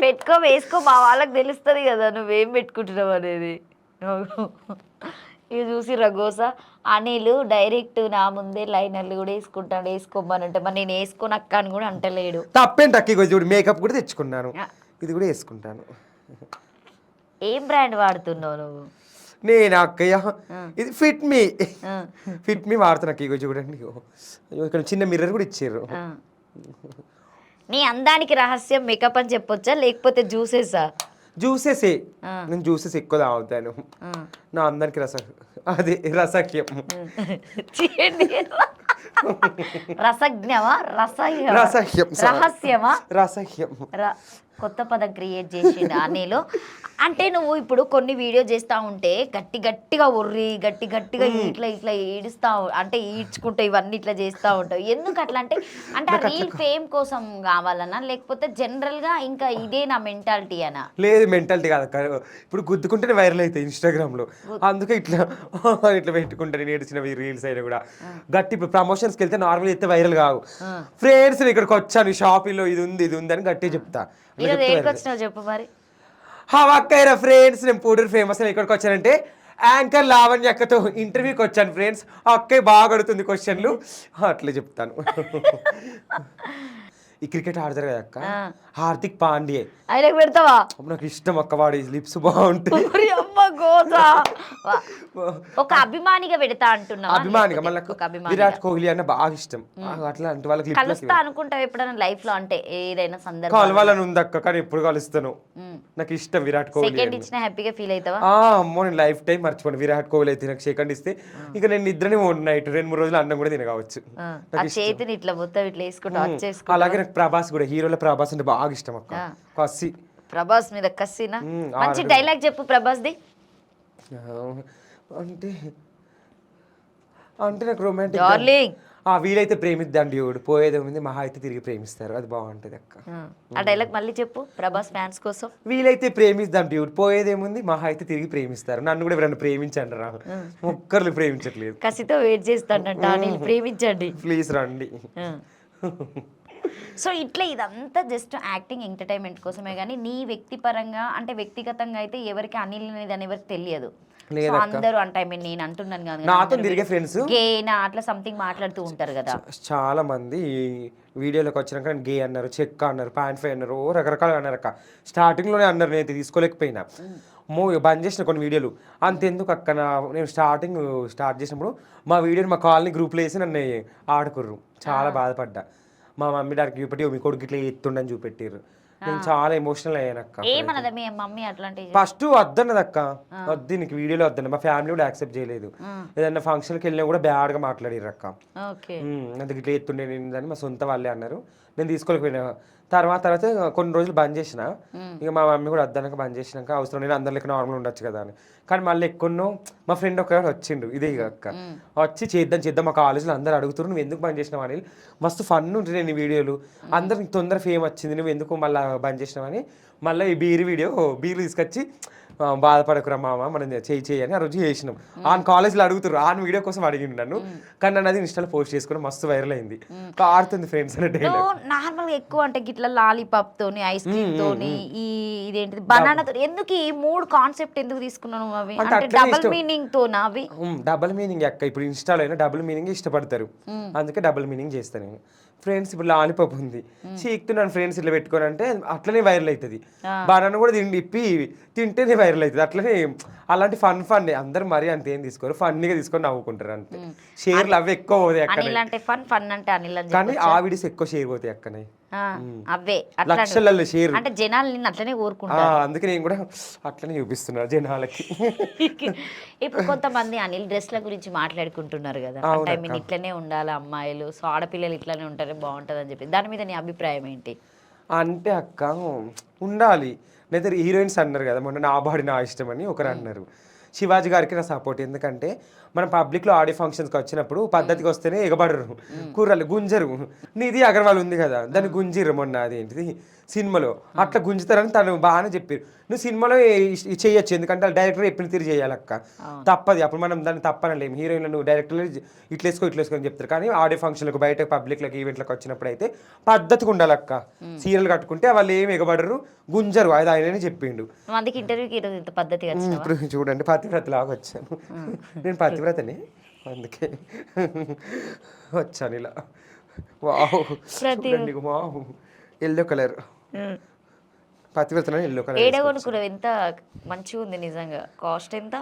పెట్టుకో, వేసుకో, మా వాళ్ళకి తెలుస్తుంది కదా నువ్వేం పెట్టుకుంటున్నావు అనేది. ఇది చూసి రగోసా అనిల్ డైరెక్ట్ నా ముందే లైనర్లు కూడా వేసుకుంటాడు, వేసుకోమనంటే మరి నేను వేసుకోను అక్క అని కూడా అంటలేడు. తప్పేంటి అక్క, చూడు మేకప్ కూడా తెచ్చుకున్నాను, ఇది కూడా వేసుకుంటాను. ఏం బ్రాండ్ వాడుతున్నావు నువ్వు? నేను అక్కయ్య, ఇది ఫిట్ మీ వాడుతున్నా. ఇగో చూడండి, ఇక్కడ చిన్న మిర్రర్ కూడా ఇచ్చారు. నీ అందానికి రహస్యం మేకప్ అని చెప్పొచ్చా లేకపోతే జ్యూసెసా? జ్యూసెసే, నేను జ్యూసెస్ ఎక్కువ తాగుతాను. నా అందరికి అదే రసక్యం. రసజ్ఞమా రసహ్యం రహస్యమా? రసహ్యం. కొత్త పదం క్రియేట్ చేసిండు అనిలు. అంటే నువ్వు ఇప్పుడు కొన్ని వీడియో చేస్తా ఉంటే గట్టిగా ఉర్రి గట్టిగా ఇట్లా ఈడుస్తావు, అంటే ఈడ్చుకుంటూ ఇవన్నీ ఇట్లా చేస్తూ ఉంటావు. ఎందుకు అట్లా అంటే ఆ రీల్ ఫేమ్ కోసం కావాలన్నా లేకపోతే జనరల్ గా ఇంకా ఇదే నా మెంటాలిటీ అనా? లేదు, మెంటాలిటీ కాదు అక్క. ఇప్పుడు గుద్దుకుంటేనే వైరల్ అవుతాయి ఇన్స్టాగ్రామ్ లో, అందుకే ఇట్లా ఇట్లా పెట్టుకుంటాను. నేర్చిన రీల్స్ అయినా కూడా గట్టి ఇప్పుడు ప్రమోషన్స్కి వెళ్తే నార్మల్ అయితే వైరల్ కావు. ఫ్రెండ్స్ ఇక్కడికి వచ్చాను, షాపింగ్ లో ఇది ఉంది అని గట్టి చెప్తా. ఈరోజు ఏడికి వచ్చినావు చెప్పు మరి. అక్కయ్య ఫ్రెండ్స్, నేను పూడూరు ఫేమస్ ఇక్కడికి వచ్చానంటే యాంకర్ లావణ్య అక్కతో ఇంటర్వ్యూకి వచ్చాను ఫ్రెండ్స్. అక్కయ్య బాగా అడుగుతుంది క్వశ్చన్లు, అట్లా చెప్తాను. ఈ క్రికెట్ ఆడతారు కదా అక్క, హార్దిక్ పాండ్యే ఆయనకు పెడతావా? నాకు ఇష్టం అక్క, వాడి లిప్స్ బాగుంటాయి. ఒక అభిమానిగా పెడతా అంటున్నా. అభిమానిగా మళ్ళీ విరాట్ కోహ్లీ అన్న బాగా ఇష్టం. అట్లా అంటే వాళ్ళకి కలుస్తా అనుకుంటావు ఎప్పుడైనా లైఫ్ లో? అంటే ఏదైనా సందర్భం కలవాలని ఉంది అక్క, కానీ ఎప్పుడు కలుస్తాను. నాకు ఇష్టం విరాట్ కోహ్లీ. సెకండ్ ఇచ్చినా హ్యాపీగా ఫీల్ అవుతావా? అమ్మో, నేను లైఫ్ టైం మర్చిపోను. విరాట్ కోహ్లీ అయితే నాకు సెకండ్ ఇస్తే ఇక నేను నిద్రని నైట్ 2-3 రోజులు అన్నం కూడా తినవచ్చు. చేతిని ఇట్లా మొత్తం ఇట్లా వేసుకుంటా. అలాగే నాకు ప్రభాస్ కూడా, హీరోలో ప్రభాస్ అంటే బాగా ఇష్టం అక్క. కసి ప్రభాస్ మీద కసినా? మంచి డైలాగ్ చెప్పు ప్రభాస్ ది. అంటే అంటే నాకు రొమాంటిక్ డార్లింగ్ వీలైతే ప్రేమిద్దాం డ్యూడ్, పోయేదే ఉంది మహా అయితే తిరిగి ప్రేమిస్తారు, అది బాగుంటది అక్క. ఆ డైలాగ్ మళ్ళీ చెప్పు ప్రభాస్ ఫ్యాన్స్ కోసం. వీలైతే ప్రేమిద్దాం డ్యూడ్, పోయేదేముంది మహా అయితే తిరిగి ప్రేమిస్తారు. నన్ను కూడా ఎవరైనా ప్రేమించండి రా, ఒక్కరు ప్రేమించట్లేదు. కసితో వెయిట్ చేస్తాడంట అనిల్, ప్రేమించండి ప్లీజ్ రండి. సో ఇట్లా ఇదంతా జస్ట్ యాక్టింగ్ ఎంటర్టైన్మెంట్ కోసమే, కానీ నీ వ్యక్తిపరంగా అంటే వ్యక్తిగతంగా అయితే ఎవరికి అనిల్ అనేది అని ఎవరికి తెలియదు. సో అందరూ అంటే నేను అంటున్నాను కదా, నాతో తిరిగే ఫ్రెండ్స్ గేనా అట్లా సంథింగ్ మాట్లాడుతూ ఉంటారు కదా చాలా మంది. వీడియోలోకి వచ్చినాక గే అన్నారు, చెక్క అన్నారు, ప్యాంట్ ఫై అన్నారు, రకరకాలుగా అన్నారు అక్క. స్టార్టింగ్లోనే అన్నారు, నేను తీసుకోలేకపోయినా. బంద్ చేసిన కొన్ని వీడియోలు. అంతెందుకు అక్క, నేను స్టార్ట్ చేసినప్పుడు మా వీడియోని మా కాలనీ గ్రూప్లో వేసి నన్ను ఆడుకుర్రు. చాలా బాధపడ్డా. మా మమ్మీ డాడీకి చూపెట్టి మీ కొడుకు ఇట్లా ఎత్తుండని చూపెట్టారు. నేను చాలా ఎమోషనల్ అయ్యాను అక్క. ఏమన్నదా మీ మమ్మీ అట్లాంటి? ఫస్ట్ వద్దన్నది అక్క, వద్దు నీకు వీడియోలో వద్దన్న. మా ఫ్యామిలీ కూడా యాక్సెప్ట్ చేయలేదు. ఏదన్నా ఫంక్షన్కి వెళ్ళినా కూడా బ్యాడ్గా మాట్లాడారు అక్క. అందుకు ఇట్లా ఎత్తుండే నేను, మా సొంత వాళ్ళే అన్నారు. నేను తీసుకోలేకపోయినా. తర్వాత కొన్ని రోజులు బంద్ చేసిన. ఇక మా మమ్మీ కూడా వద్దనక బంద్ చేసినాక అవసరం నేను అందరి లెక్క నార్మల్ ఉండొచ్చు కదా అని. కానీ మళ్ళీ ఎక్కువనో మా ఫ్రెండ్ ఒక వచ్చిండు, ఇదే అక్క వచ్చి చేద్దాం మా కాలేజీలో అందరు అడుగుతున్నారు నువ్వు ఎందుకు బంద్ చేసినావు అని. మస్తు ఫన్ ఉంటుంది నేను వీడియోలు, అందరికి తొందర ఫేమ్ వచ్చింది, నువ్వు ఎందుకు మళ్ళీ బంద్ చేసినావు అని. మళ్ళీ ఈ బీరు తీసుకొచ్చి బాధపడకురా మామ మనం చేయి అని ఆ రోజు చేసినాం. ఆన్ కాలేజ్లో అడుగుతారు, ఆన్ వీడియో కోసం అడిగిండు నన్ను. కానీ నన్ను అది ఇన్స్టాలో పోస్ట్ చేసుకుని మస్తు వైరల్ అయింది. ఆడుతుంది ఫ్రెండ్స్ అంటే నార్మల్ ఎక్కువ అంటే ఇట్లా లాలీపాప్ తోని, ఐస్ క్రీమ్ తోని, ఇదేంటిది బనానా తోని, ఎందుకు ఈ 3 కాన్సెప్ట్ ఎందుకు తీసుకున్నాను? అవి అంటే డబుల్ మీనింగ్ తోనా? అవి డబుల్ మీనింగ్ అక్క. ఇప్పుడు ఇన్స్టాలో అయినా డబుల్ మీనింగ్ ఇష్టపడతారు, అందుకే డబుల్ మీనింగ్ చేస్తాను నేను. ఫ్రెండ్స్ ఇప్పుడు లాలీపాప్ ఉంది, చీక్తున్నాను ఫ్రెండ్స్ ఇట్లా పెట్టుకొని అంటే అట్లనే వైరల్ అవుతుంది. బనానా కూడా ఇప్పి తింటేనే వైరల్ అవుతుంది. అట్లనే అలాంటి ఫన్ అందరు మరీ అంత ఏం తీసుకోరు, ఫన్నీగా తీసుకొని నవ్వుకుంటారు అంతే. షేర్లు అవి ఎక్కువ పోతాయి అక్కడ, కానీ ఆ వీడియోస్ ఎక్కువ షేర్ పోతాయి అక్కనే. అవే లక్షలలో షేర్ అంటే జనాలు నిన్ను అట్లనే కోరుకుంటారు. అందుకే నేను కూడా అట్లనే చూపిస్తున్నా జనాలకి. ఇప్పుడు కొంతమంది అనిల్ డ్రెస్ల గురించి మాట్లాడుకుంటున్నారు కదా, అంటే ఐ మీన్ ఇట్లనే ఉండాలి అమ్మాయిలు, సో ఆడపిల్లలు ఇట్లనే ఉంటేనే బాగుంటుంది అని చెప్పి, దాని మీద నీ అభిప్రాయం ఏంటి? అంటే అక్క ఉండాలి. లేదా హీరోయిన్స్ అన్నారు కదా మొన్న, నా బాడీ నా ఇష్టం అని ఒకరు అన్నారు. శివాజీ గారికి నా సపోర్ట్, ఎందుకంటే మనం పబ్లిక్లో ఆడియో ఫంక్షన్స్కి వచ్చినప్పుడు పద్ధతికి వస్తేనే ఎగబడరు, కూరలు గుంజరు. నిధి అగర్వాల్ ఉంది కదా, దాన్ని గుంజిర్రు మొన్న అదేంటిది సినిమాలో, అట్లా గుంజుతారని తను బాగానే చెప్పారు. నువ్వు సినిమాలో చేయొచ్చు, ఎందుకంటే డైరెక్టర్ చెప్పిన తీరు చేయాలక్క, తప్పది. అప్పుడు మనం దాన్ని తప్పనలేము. హీరోయిన్లు నువ్వు డైరెక్టర్ ఇట్లా వేసుకో అని చెప్తారు, కానీ ఆడియో ఫంక్షన్లకు బయట పబ్లిక్లకు ఈవెంట్లకు వచ్చినప్పుడు అయితే పద్ధతిగా ఉండాలక్క. సీరియల్ కట్టుకుంటే వాళ్ళు ఏమి ఎగబడరు, గుంజరు, అది ఆయననే చెప్పిండు. ఇప్పుడు చూడండి పతివ్రత లాగా వచ్చాను, నేను పతివ్రతని, అందుకే వచ్చాను ఇలా. వావ్ చూడండి, వావ్ ఎల్లో కలర్ పతివ్రత, ఎల్లో కలర్. ఏడగొనుకున్నావు, ఎంత మంచిగా ఉంది నిజంగా. కాస్ట్ ఎంత?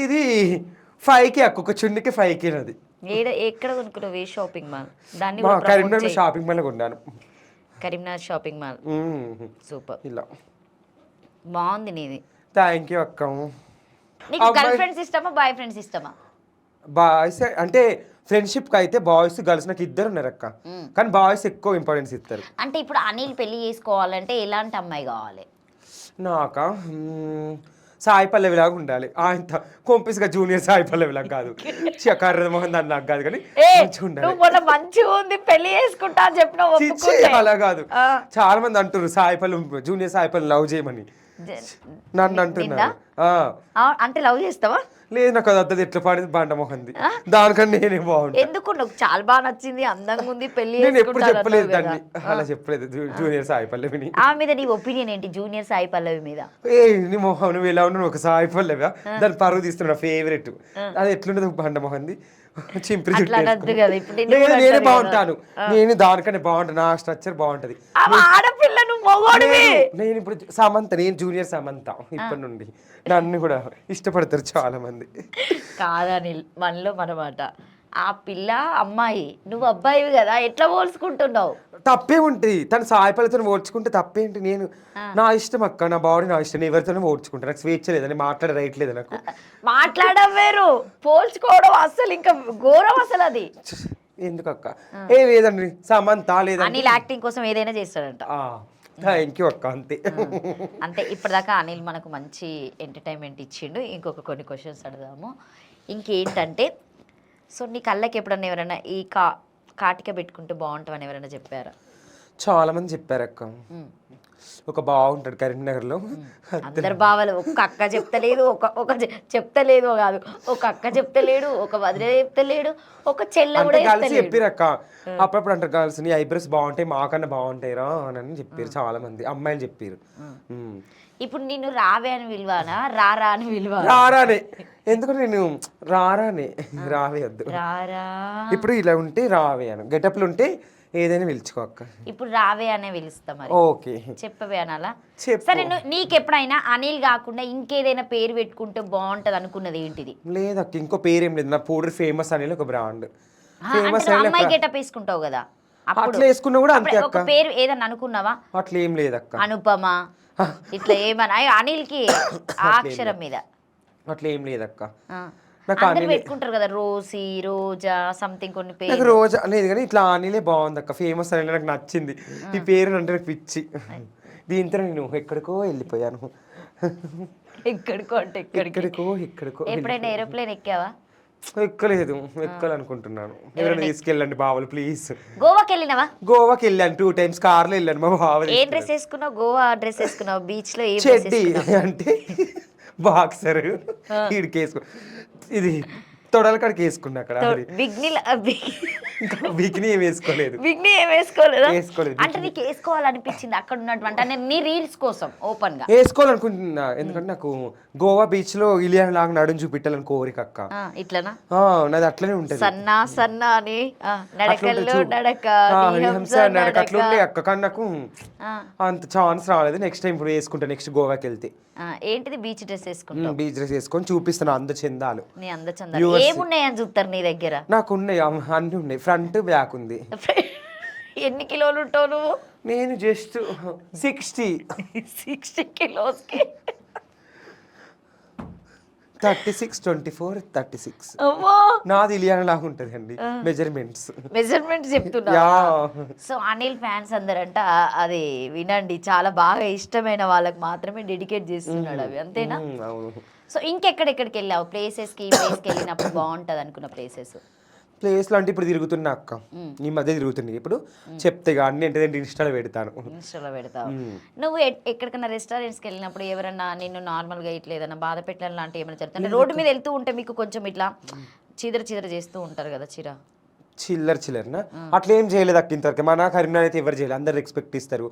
ఇది 5K అక్క, ఒక చున్నికి 5K అది. ఎక్కడ కొనుక్కున్నావు? ఏ షాపింగ్ మాల్? దాన్ని కరీంనగర్ షాపింగ్ మాల్ కొన్నాను. Karimnagar shopping mall. సూపర్, ఇలా బాగుంది నీది. థ్యాంక్ యూ అక్క. నీకు గర్ల్ ఫ్రెండ్స్ ఇష్టమా బాయ్ ఫ్రెండ్స్ ఇష్టమా? బాయ్స్ అంటే ఫ్రెండ్షిప్కి అయితే బాయ్స్ గర్ల్స్ నాకు ఇద్దరు ఉన్నారు అక్క, కానీ బాయ్స్ ఎక్కువ ఇంపార్టెన్స్ ఇస్తారు. అంటే ఇప్పుడు అనిల్ పెళ్లి చేసుకోవాలంటే ఎలాంటి అమ్మాయి కావాలి? నాక సాయి పల్లవి లాగా ఉండాలి. ఆయన కొంపిస్గా జూనియర్ సాయి పల్లవి లాగా కాదు, కర్ర మోహన్ దాన్ని నాకు కాదు, కానీ మంచిగా ఉండాలి. నువ్వు మొన్న మంచిగా ఉంది పెళ్లి చేసుకుంటా అని చెప్పినావు, ఒప్పుకుంటే. అలా కాదు, చాలా మంది అంటారు సాయి పల్లవి జూనియర్ సాయి పల్లవి లవ్ చేయమని నన్ను అంటున్నారు. అంటే లవ్ చేస్తావా? లేదు, నాకు అది అద్దది ఎట్లా పాడింది బండ మొహంది, దానికన్నా నేనే బాగుంటా. ఎందుకు? నాకు చాలా బాగా నచ్చింది, అందంగా ఉంది, పెళ్లి నేను ఎప్పుడు చెప్పలేదు దాన్ని, అలా చెప్పలేదు జూనియర్ సాయి పల్లవిని. ఆ మీద నీ ఒపీనియన్ ఏంటి జూనియర్ సాయి పల్లవి మీద? ఏ నీ మొహం నువ్వు ఎలా ఉన్నావు, ఒక సాయి పల్లవిగా దాని పరువు తీస్తున్నా ఫేవరెట్. అది ఎట్లుండదు బండ మొహంది చింపిరి నేనే బాగుంటాను, నేను దానికన్నా బాగుంటాను, నా స్ట్రక్చర్ బాగుంటది. నేను ఇప్పుడు సమంత, నేను జూనియర్ సమంత ఇప్పటి నుండి, నన్ను కూడా ఇష్టపడతారు చాలా మంది. కాదని మనలో మనమాట. ఆ పిల్ల అమ్మాయి, నువ్వు అబ్బాయివి కదా, ఎట్లా పోల్చుకుంటున్నావు? తప్పే ఉంటుంది, తను సాయిపల్లతో ఓడ్చుకుంటే తప్పేంటి? నేను నా ఇష్టం అక్క, నా బాడీ నా ఇష్టం, నేను ఎవరితోనే ఓడ్చుకుంటా, నాకు స్వేచ్ఛ లేదని మాట్లాడే రైట్ లేదు నాకు. మాట్లాడడం వేరు, పోల్చుకోవడం అసలు ఇంకా ఘోరం అసలు. అది ఎందుకు అక్క? లేదండి సమంత లేదండి, అనిల్ యాక్టింగ్ కోసం ఏదైనా చేస్తాడంట. థ్యాంక్ యూ అక్క, అంతే. అంటే ఇప్పటిదాకా అనిల్ మనకు మంచి ఎంటర్టైన్మెంట్ ఇచ్చిండు. ఇంకొక కొన్ని క్వశ్చన్స్ అడుగుదాము. ఇంకేంటంటే, సో నీ కళ్ళకి ఎప్పుడన్నా ఎవరైనా ఈ కాటిక పెట్టుకుంటే బాగుంటావు అని ఎవరైనా చెప్పారా? చాలా మంది చెప్పారు అక్క. ఒక బాగుంటాడు కరీంనగర్లో, అందరు బావలు. ఒక్క అక్క చెప్తలేదు, ఒక చెప్తలేదు కాదు, ఒక అక్క చెప్తలేడు, ఒక వదిలే చెప్తలేడు, ఒక చెల్లె కూడా కలిసి చెప్పారు అక్క. అప్పుడప్పుడు అంటారు గర్ల్స్ నీ ఐబ్రోస్ బాగుంటాయి మాకన్నా బాగుంటాయిరా అని చెప్పారు చాలా మంది అమ్మాయిలు చెప్పారు. ఇప్పుడు నిన్ను రావే అని విలువానా రారా అని విలువ? రారానే, ఎందుకంటే నేను రారానే, రావే వద్దు. రారా ఇప్పుడు ఇలా ఉంటే రావే అని, గెటప్లు ఉంటే ఏదైనా పిలుచుకో అక్క. ఇప్పుడు రావే అనే పిలుస్తా మరి. ఓకే చెప్పవే అనాలా? సరే, నీకు ఎప్పుడైనా అనిల్ కాకుండా ఇంకేదైనా పేరు పెట్టుకుంటే బాగుంటది అనుకున్నది ఏంటిది? లేదక్క, ఇంకో పేరు ఏం లేదు. నా పౌడర్ ఫేమస్ అనేది ఒక బ్రాండ్. ఫేమస్ అమ్మాయి గెటప్ వేసుకుంటావు కదా, అట్లా వేసుకున్నా కూడా అంతే అక్క. ఒక పేరు ఏదన్నా అనుకున్నావా? అట్లా ఏం లేదక్క. అనుపమ ఇట్లా ఏమన్నా అనిల్కి అక్షరం మీద అట్లా ఏం లేదక్క. అందరూ పెట్టుకుంటారు కదా, రోసి రోజా సంథింగ్ కొన్ని పేరు. నాకు రోజా లేదు కానీ ఇట్లా అనిలే బాగుంది అక్క, ఫేమస్ అనిలే నాకు నచ్చింది. ఈ పేరు అంటే నాకు పిచ్చి, దీంతో నేను ఎక్కడికో వెళ్ళిపోయాను. ఎక్కడికో అంటే ఎక్కడికో. ఎప్పుడైనా ఏరోప్లేన్ ఎక్కావా? ఎక్కలేదు, ఎక్కాలనుకుంటున్నాను. ఎవరైనా తీసుకెళ్ళండి బావలు ప్లీజ్. గోవాకి వెళ్ళినావా? గోవాకి వెళ్ళాను 2 times, కార్లో వెళ్ళాను. మా బావ ఏ డ్రెస్ వేసుకున్నావు? గోవా డ్రెస్ వేసుకున్నావు? బీచ్ లో ఏ చెడ్డీ అంటే బాక్సర్ ఈడికి వేసుకో, ఇది తొడల కాడికి వేసుకున్నా అక్కడ. బికినీ ఏం వేసుకోలేదు. బికినీ ఏం వేసుకోలేదా? వేసుకోలేదు. అంటే నీకు వేసుకోవాలనిపించింది అక్కడ ఉన్నటువంటి, అంటే నీ రీల్స్ కోసం ఓపెన్ గా వేసుకోవాలనుకుంటున్నా, ఎందుకంటే నాకు గోవా బీచ్ లో ఇలియన్ లాగా నడుము చూపించాలని కోరిక అక్క. ఇట్లనా? నాది అట్లనే ఉంటది, సన్నా సన్నా అని నడకల్లో నడక అట్లుండే అక్క. కానీ నాకు అంత ఛాన్స్ రాలేదు. నెక్స్ట్ టైం ఇప్పుడు వేసుకుంటా, నెక్స్ట్ గోవాకి వెళ్తే. ఏంటిది బీచ్ డ్రెస్ వేసుకుంటా? బీచ్ డ్రెస్ వేసుకొని చూపిస్తాను అందచందాలు. నీ అందచందాలు ఏమున్నాయని చూస్తారు నీ దగ్గర? నాకు ఉన్నాయి, అన్ని ఉన్నాయి, ఫ్రంట్ బ్యాక్ ఉంది. ఎన్ని కిలోలు ఉంటావు నువ్వు? నేను జస్ట్ 60 కిలోస్కి 36, 24, 36. అమ్మో, నాది ఇలియానా లాగా ఉంటది అండి మెజర్మెంట్స్ చెప్తున్నా. సో అనిల్ ఫ్యాన్స్ అందరంట అది వినండి, చాలా బాగా ఇష్టమైన వాళ్ళకి మాత్రమే డెడికేట్ చేస్తున్నాడు అవి, అంతేనా? సో ఇంకెక్కడెక్కడికి వెళ్ళావు ప్లేసెస్కి? ఈ ప్లేస్కి వెళ్ళినప్పుడు బాగుంటుంది అనుకున్న ప్లేస్లో అంటే ఇప్పుడు తిరుగుతున్నా అక్క, ఈ మధ్య తిరుగుతున్నాయి. ఇప్పుడు చెప్తే అన్ని ఏంటంటే ఇన్స్టాలో పెడతావు. నువ్వు ఎక్కడికైనా రెస్టారెంట్స్కి వెళ్ళినప్పుడు ఎవరన్నా నిన్ను నార్మల్గా ఇట్లా ఏదైనా బాధ పెట్టడం లాంటివి ఏమైనా జరుగుతుంది? రోడ్డు మీద వెళ్తూ ఉంటే మీకు కొంచెం ఇట్లా చీదర చేస్తూ ఉంటారు కదా, చిల్లరనా? అట్లా ఏం చేయలేదు అక్క ఇంతవరకు. మన కరీంనగర్ అయితే ఎవరు చేయలేదు, అందరు రెస్పెక్ట్ ఇస్తారు,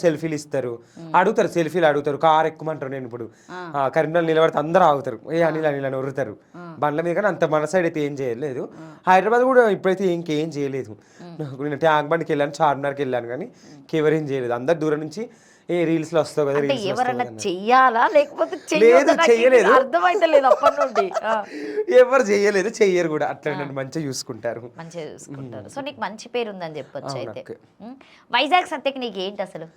సెల్ఫీలు ఇస్తారు, అడుగుతారు, సెల్ఫీలు అడుగుతారు, కార్ ఎక్కుమంటారు. నేను ఇప్పుడు కరీంనగర్ నిలబడితే అందరూ ఆగుతారు, అనిల్ అని ఒరుతారు బండ్ల మీద. కానీ అంత మన సైడ్ అయితే ఏం చేయలేదు. హైదరాబాద్ కూడా ఇప్పుడైతే ఇంకేం చేయలేదు. నాకు నేను ట్యాంక్ బండ్కి వెళ్ళాను, చార్మినార్కి వెళ్ళాను, కానీ ఎవరేం చేయలేదు. అందరు దూరం నుంచి ఏ రీల్స్ లో వస్తావు కదా అంటే రీల్స్ ఎవరన్నా చెయ్యాలా లేకపోతే చెయ్యలేదు. అర్థమైతే అప్పటి నుండి ఎవరు చెయ్యలేదు, చెయ్యరు కూడా. అట్లా నన్ను మంచిగా చూసుకుంటారు. మంచిగా చూసుకుంటారు. సో నీకు మంచి పేరు ఉందని చెప్పొచ్చు అవును అయితే. అక్క. వైజాగ్ సత్యకి నీకు ఏంటి అసలు?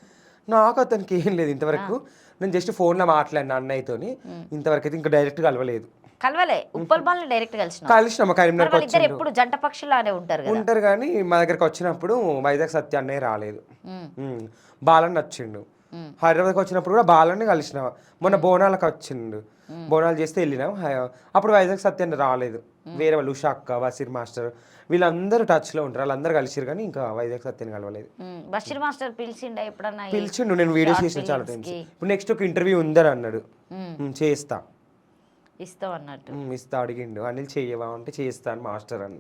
నాకు అతనికి ఏం లేదు ఇంతవరకు. నేను జస్ట్ ఫోన్లో మాట్లాడిన అన్నయ్యతోని, ఇంతవరకు అయితే ఇంకా డైరెక్ట్ కలవలేదు. కలవలే, ఉప్పల్ బాల్ని డైరెక్ట్ కలిసిన కలిసినాము కరీంనగర్కి వాళ్ళిద్దరు వచ్చిండు. ఎప్పుడు జంట పక్షులానే ఉంటారు కదా. ఉంటారు కానీ మా దగ్గరకు వచ్చినప్పుడు వైజాగ్ సత్య అన్నయ్య రాలేదు. బాలన్ వచ్చిండు. హైదరాబాద్కి వచ్చినప్పుడు కూడా బాలన్ని కలిసిన. మొన్న బోనాలకు వచ్చిండు, బోనాలు చేస్తే వెళ్ళినాం. అప్పుడు వైజాగ్ సత్య అన్న రాలేదు. వేరే వాళ్ళు ఉషా అక్క, బసీర్ మాస్టర్ వీళ్ళందరూ టచ్లో ఉంటారు. వాళ్ళందరూ కలిసిరు కానీ ఇంకా వైజాగ్ సత్యని కలవలేదు. బషీర్ మాస్టర్ పిలిచిండా ఎప్పుడన్నా? పిలిచిండు, నేను వీడియోస్ చేసిన చాలా టైమ్స్. ఇప్పుడు నెక్స్ట్ ఒక ఇంటర్వ్యూ ఉందని అన్నాడు, చేస్తా ఇస్తావు అన్నట్టు. ఇస్తా అడిగిండు. అనిల్ చెయ్యవా అంటే చేస్తాను మాస్టర్ అన్న.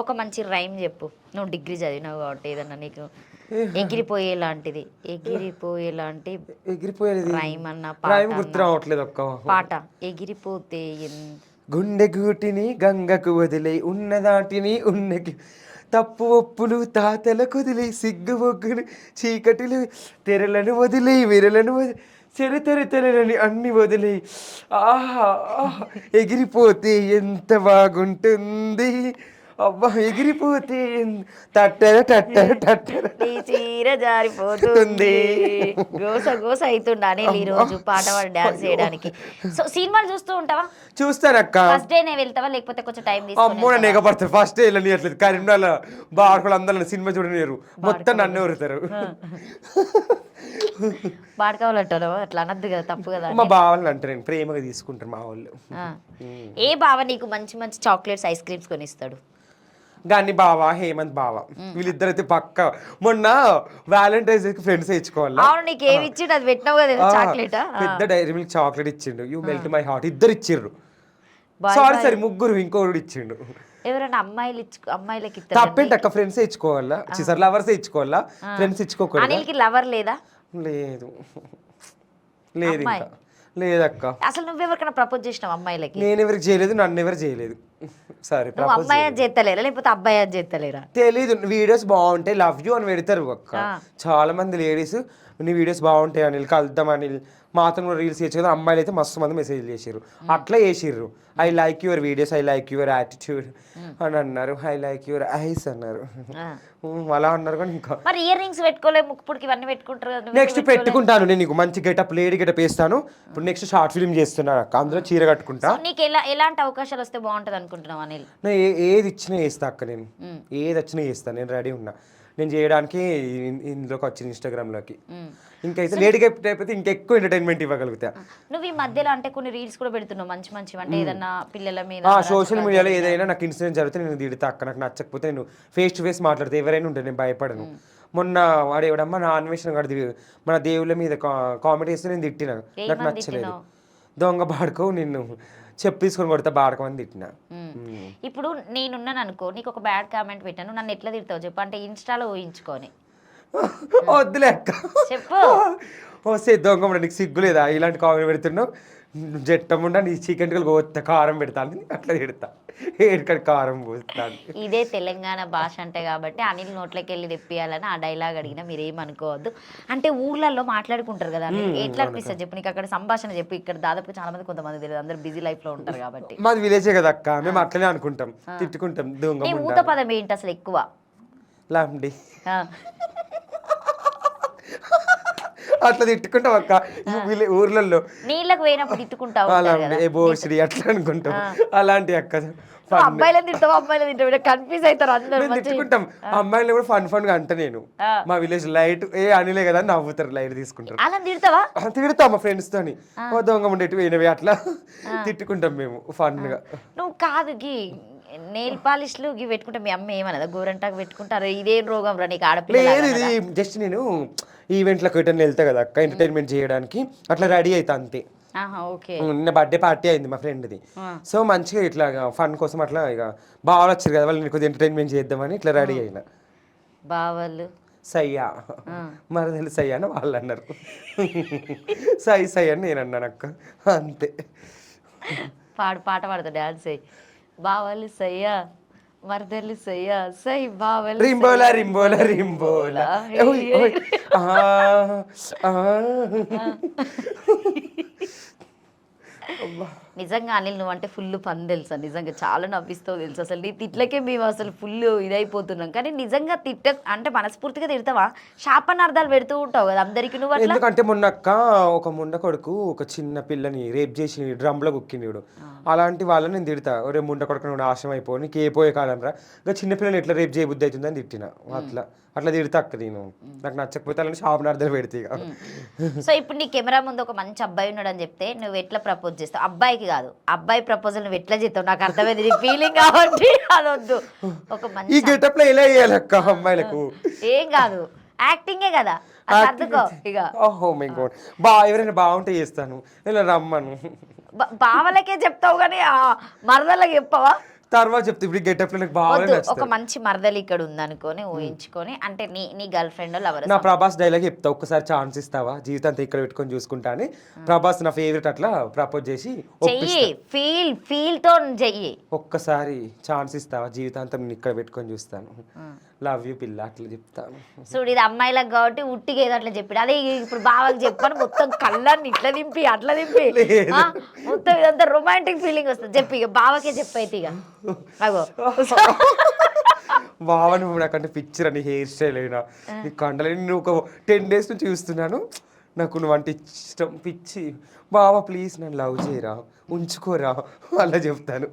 ఒక మంచి రైమ్ చెప్పు. నువ్వు డిగ్రీ చదివినావు కాబట్టి ఏదన్నా నీకు ఎగిరిపోయేలాంటిది, ఎగిరిపోయేలాంటి ఎగిరిపోయేది రైమ్ అన్న రైమ్ గుర్తు రావట్లేదు. ఒక్క పాట ఎగిరిపోతే గుండె గూటిని గంగకు వదిలే, ఉన్నదాటిని ఉన్నకి తప్పు ఒప్పులు తాతల కుదిలే, సిగ్గు ఒగ్గులు చీకటిలు తెరలను వదిలే, విరలను వదిలే, తెరలని అన్ని వదిలే, ఆహా ఎగిరిపోతే ఎంత బాగుంటుంది, అబ్బా ఎగిరిపోతే తట్టర టట్టర టట్టర చీర జారిపోతుంది. గోస గోస అవుతుండ అనిల్ ఈ రోజు పాట పాడి డాన్స్ చేయడానికి. సో సినిమాలు చూస్తూ ఉంటావా? చూస్తానక్క. ఫస్ట్ డే నే వెళ్తావా లేకపోతే కొంచెం టైం అమ్మో నన్ను ఎగపడతారు. ఫస్ట్ డే వెళ్ళనియట్లేదు. కరీంనగర్ బాడుకోలు అందరూ సినిమా చూడనియరు, మొత్తం నన్ను ఎవరుతారు. పాడుకోవాలంటారు అట్లా అనద్దు కదా, తప్పు కదా. మా బావలు అంటారు, నేను ప్రేమగా తీసుకుంటారు మా వాళ్ళు. ఏ బావ నీకు మంచి మంచి చాక్లెట్స్ ఐస్ క్రీమ్స్ కొనిస్తాడు? గాని బావా, హేమంత్ బావా, వీళ్ళిద్దరైతే పక్క. మొన్న వ్యాలంటైన్స్ డే ఫ్రెండ్స్ ఇచ్చుకోవాలి. అవును, నీకు ఏమి ఇచ్చిండు? అది పెట్టినావు కదా చాక్లెట్. పెద్ద డైరీ మిల్క్ చాక్లెట్ ఇచ్చిండు. You melt my heart. ఇద్దరు ఇచ్చిర్రు. సారీ ముగ్గురు, ఇంకోడు ఇచ్చిండు. ఎవరైనా అమ్మాయిలకి తప్పేంటి అక్క? ఫ్రెండ్స్ ఇచ్చుకోవాలా, లవర్స్ ఇచ్చుకోవాలా, ఫ్రెండ్స్ ఇచ్చుకోకూడదు. అనిల్కి లవర్ లేదా? లేదు ఇంకా లేదక్క. అసలు నువ్వెవరికైనా ప్రపోజ్ చేసినావు అమ్మాయిలకి? నేను ఎవరికి చేయలేదు, నన్ను ఎవరు చేయలేదు. సరే, నువ్వు అమ్మాయి అని చేస్తలేరా లేకపోతే అబ్బాయి అని చేస్తలేరా? తెలీదు. వీడియోస్ బాగుంటాయి, లవ్ యూ అని పెడతారు అక్క. చాలా మంది లేడీస్ నీ వీడియోస్ బాగుంటాయి అనిల్, కలుద్దాం అనిల్, మాతో కూడా రీల్స్ చేయొచ్చు కదా. అమ్మాయిలు అయితే మస్తు మంది మెసేజ్ చేసిర్రు, అట్లా చేసిర్రు. I like your videos, I like your attitude అని అన్నారు. ఐ లైక్ యువర్ ఐస్ అన్నారు. అలా అన్నారు. కానీ ఇంకా మరి ఇయర్ రింగ్స్ పెట్టుకోలే, ముక్కుపుడికి ఇవన్నీ పెట్టుకుంటారు కదా. నెక్స్ట్ పెట్టుకుంటాను నేను. నీకు మంచి గెటప్, లేడీ గెటప్ వేస్తాను. ఇప్పుడు నెక్స్ట్ షార్ట్ ఫిల్మ్ చేస్తున్నాను అక్క, అందులో చీర కట్టుకుంటా. నీకు ఎలాంటి అవకాశాలు వస్తే బాగుంటది అనుకుంటున్నావు అనిల్? ఏది ఇచ్చినా చేస్తా అక్క, నేను ఏది వచ్చినా చేస్తాను. నేను రెడీ ఉన్నా నేను చేయడానికి. ఇందులోకి వచ్చింది ఇన్స్టాగ్రామ్లోకి. ఇంకైతే లేడీ గెటప్ అయిపోతే ఇంకెక్కువ ఎంటర్టైన్మెంట్ ఇవ్వగలుగుతా. నువ్వు ఈ మధ్యలో అంటే కొన్ని రీల్స్ కూడా పెడుతున్నావు మంచి మంచి, అంటే ఏదన్నా పిల్లల మీద సోషల్ మీడియాలో ఏదైనా నాకు ఇన్సిడెంట్ జరిగితే నేను తిడతా అక్క. నాకు నచ్చకపోతే నేను ఫేస్ టు ఫేస్ మాట్లాడితే ఎవరైనా ఉంటే నేను భయపడను. మొన్న వాడు ఎవడమ్మా నా అన్వేషణ గడిది మన దేవుళ్ళ మీద కామెడీ చేస్తే నేను తిట్టినా, నాకు నచ్చలేదు. దొంగ బాడుకో, నిన్ను చెప్పు తీసుకొని కొడతా బాడకం అని తిట్టినా. ఇప్పుడు నేనున్నాను అనుకో, నీకు ఒక బ్యాడ్ కామెంట్ పెట్టాను, నన్ను ఎట్లా తిడతావు చెప్పు? అంటే ఇన్స్టాలో ఊహించుకొని. వద్దులే అక్క, చెప్పు. వస్తే దొంగ నీకు సిగ్గులేదా ఇలాంటి కామెంట్ పెడుతున్నావు? జట్టముండా నీ చికెన్ పోతా కారం పెడతాను, అట్లా తిడతా. ఏడుకడ కారం పోస్తాను. ఇదే తెలంగాణ భాష అంటే కాబట్టి అనిల్ నోట్లోకి వెళ్ళి తెప్పియాలని ఆ డైలాగ్ అడిగినా మీరేమనుకోవద్దు. అంటే ఊర్లలో మాట్లాడుకుంటారు కదా, ఎట్లా అనిపిస్తుంది చెప్పు? నీకు అక్కడ సంభాషణ చెప్పు. ఇక్కడ దాదాపు చాలా మంది కొంతమంది తెలియదు, అందరు బిజీ లైఫ్ లో ఉంటారు కాబట్టి. మాది విలేజే కదా అక్క, మేము అట్లనే అనుకుంటాం, తిట్టుకుంటాం. దొంగ ఊత పదం ఏంటి అసలు ఎక్కువ? లాండి అట్లా తిట్టుకుంటాం అక్క. ఊర్లలో నీళ్ళకి పోయినప్పుడు తిట్టుకుంటావు బోసిడి అట్లా అనుకుంటాం. అలాంటి అక్క. అబ్బాయిలను తింటావు, అమ్మాయిలు తింటావు, కన్ఫ్యూజ్ అవుతారు అందరూ. తిట్టుకుంటాం. అమ్మాయిలు కూడా ఫన్ గా అంట. నేను మా విలేజ్ లైట్ అనిలే కదా నవ్వుతారు, లైట్ తీసుకుంటారు. అలా తిడతావా? తిడతాం మా ఫ్రెండ్స్ తోని. దొంగ ఉండేటి పోయినవి అట్లా తిట్టుకుంటాం మేము ఫన్ గా. నువ్వు కాదు గీ నెయిల్ పాలిష్లు ఇవి పెట్టుకుంటా మీ అమ్మ ఏమన్నదా? గోరంటాకు పెట్టుకుంటారు, ఇదేం రోగం రా నీకు ఆడపిల్ల? లేదు, ఇది జస్ట్ నేను ఈవెంట్లకు ఎటన్నా వెళ్తా కదా అక్క, ఎంటర్టైన్మెంట్ చేయడానికి అట్లా రెడీ అవుతా అంతే. నిన్న బర్త్డే పార్టీ అయింది మా ఫ్రెండ్ది. సో మంచిగా ఇట్లా ఫన్ కోసం అట్లా ఇక బాగా వచ్చారు కదా వాళ్ళు, కొద్దిగా ఎంటర్టైన్మెంట్ చేద్దామని ఇట్లా రెడీ అయినా. బావలు సయ్యా మరదలు సయ్యా అని వాళ్ళు అన్నారు. సై అని నేను అన్నాను అక్క, అంతే. పాట పాడతా డాన్స్ అయ్యి. బావలు సయ్యా మరదలు సయ్యా సై బావలు రింబోలా రింబోలా రింబోలా ఓయ్, ఓయ్. ఆ, ఆ. నిజంగా అనిల్ నువ్వు అంటే ఫుల్ పని తెలుసా, నిజంగా చాలా నవ్విస్తావు తెలుసు. అసలు నీ తిట్లకే మేము అసలు ఫుల్ ఇదైపోతున్నాం. కానీ నిజంగా అంటే మనస్ఫూర్తిగా తిడతావా? శాపనార్థాలు పెడుతూ ఉంటావు కదా అందరికి నువ్వు అట్లా. ఎందుకంటే మొన్నక్క ఒక ముండ కొడుకు ఒక చిన్న పిల్లని రేప్ చేసి డ్రమ్లో కుక్కిండు. అలాంటి వాళ్ళని నేను తిడతా, ఒరే ముండ కొడుకు నువ్వు నాశనం అయిపో, నీకు ఏ పోయే కాలం రా, ఇంకా చిన్న పిల్లని ఎట్లా రేప్ చేయబుద్ధి అవుతుందని తిట్టిన. అట్లా తిడతా అక్క నేను. నాకు నచ్చకపోతే అలాంటి శాపనార్థాలు పెడితే ఇక. సో ఇప్పుడు నీ కెమెరా ముందు ఒక మంచి అబ్బాయి ఉన్నాడు అని చెప్తే నువ్వు ఎట్లా ప్రపోజ్ చేస్తావు? అబ్బాయికి కాదు, అబ్బాయి ప్రపోజల్ నువ్వు ఎట్లా చేస్తావు? నాకు అర్థమైంది నీ ఫీలింగ్ కాబట్టి అదొద్దు. ఒక ఈ మంచి గెటప్ లో ఎలా వేయాలి అక్క అమ్మాయిలకు? ఏం కాదు, యాక్టింగే కదా, అది సర్దుకో ఇక. ఓహో మై గాడ్, ఎవరైనా బాగుంటే చేస్తాను, ఇలా రమ్మను. బావలకే చెప్తావు కానీ మరదలకి చెప్పవా? తర్వాత చెప్తే ఇప్పుడు గెటప్ లో నాకు బాగా వద్దు, ఒక నచ్చుతుంది. మంచి మరదలు ఇక్కడ ఉందనుకొని ఊహించుకొని, అంటే నీ గర్ల్ ఫ్రెండ్ లవర్. నా ప్రభాస్ డైలాగ్ చెప్తా, ఒక్కసారి ఛాన్స్ ఇస్తావా, జీవితాంతా ఇక్కడ పెట్టుకొని చూసుకుంటా అని. ప్రభాస్ నా ఫేవరెట్, అట్లా ప్రపోజ్ చేసి చెయ్యి, ఫీల్ తో చెయ్యి. ఒక్కసారి ఛాన్స్ ఇస్తావా, జీవితాంతం నేను ఇక్కడ పెట్టుకొని చూస్తాను, లవ్ యూ పిల్ల, అట్లా చెప్తాను. చూడు ఇది అమ్మాయిలకు కాబట్టి ఉట్టిగా ఏదో అట్లా చెప్పాడు. అదే ఇప్పుడు బావకి చెప్పాను, మొత్తం కళ్ళని ఇట్లా దింపి అట్లా దింపి మొత్తం ఇదంతా రొమాంటిక్ ఫీలింగ్ వస్తుంది. చెప్పి ఇక బావకే చెప్పైతే ఇక. అగో బావ నువ్వు నాకంటే పిక్చర్ అని హెయిర్ స్టైల్ అయినా నీ కండలని నేను ఒక 10 days నుంచి చూస్తున్నాను, నాకు నువ్వు అంటే ఇష్టం పిచ్చి. బావ ప్లీజ్ నన్ను లవ్ చేయరా, ఉంచుకోరా, అలా చెప్తాను.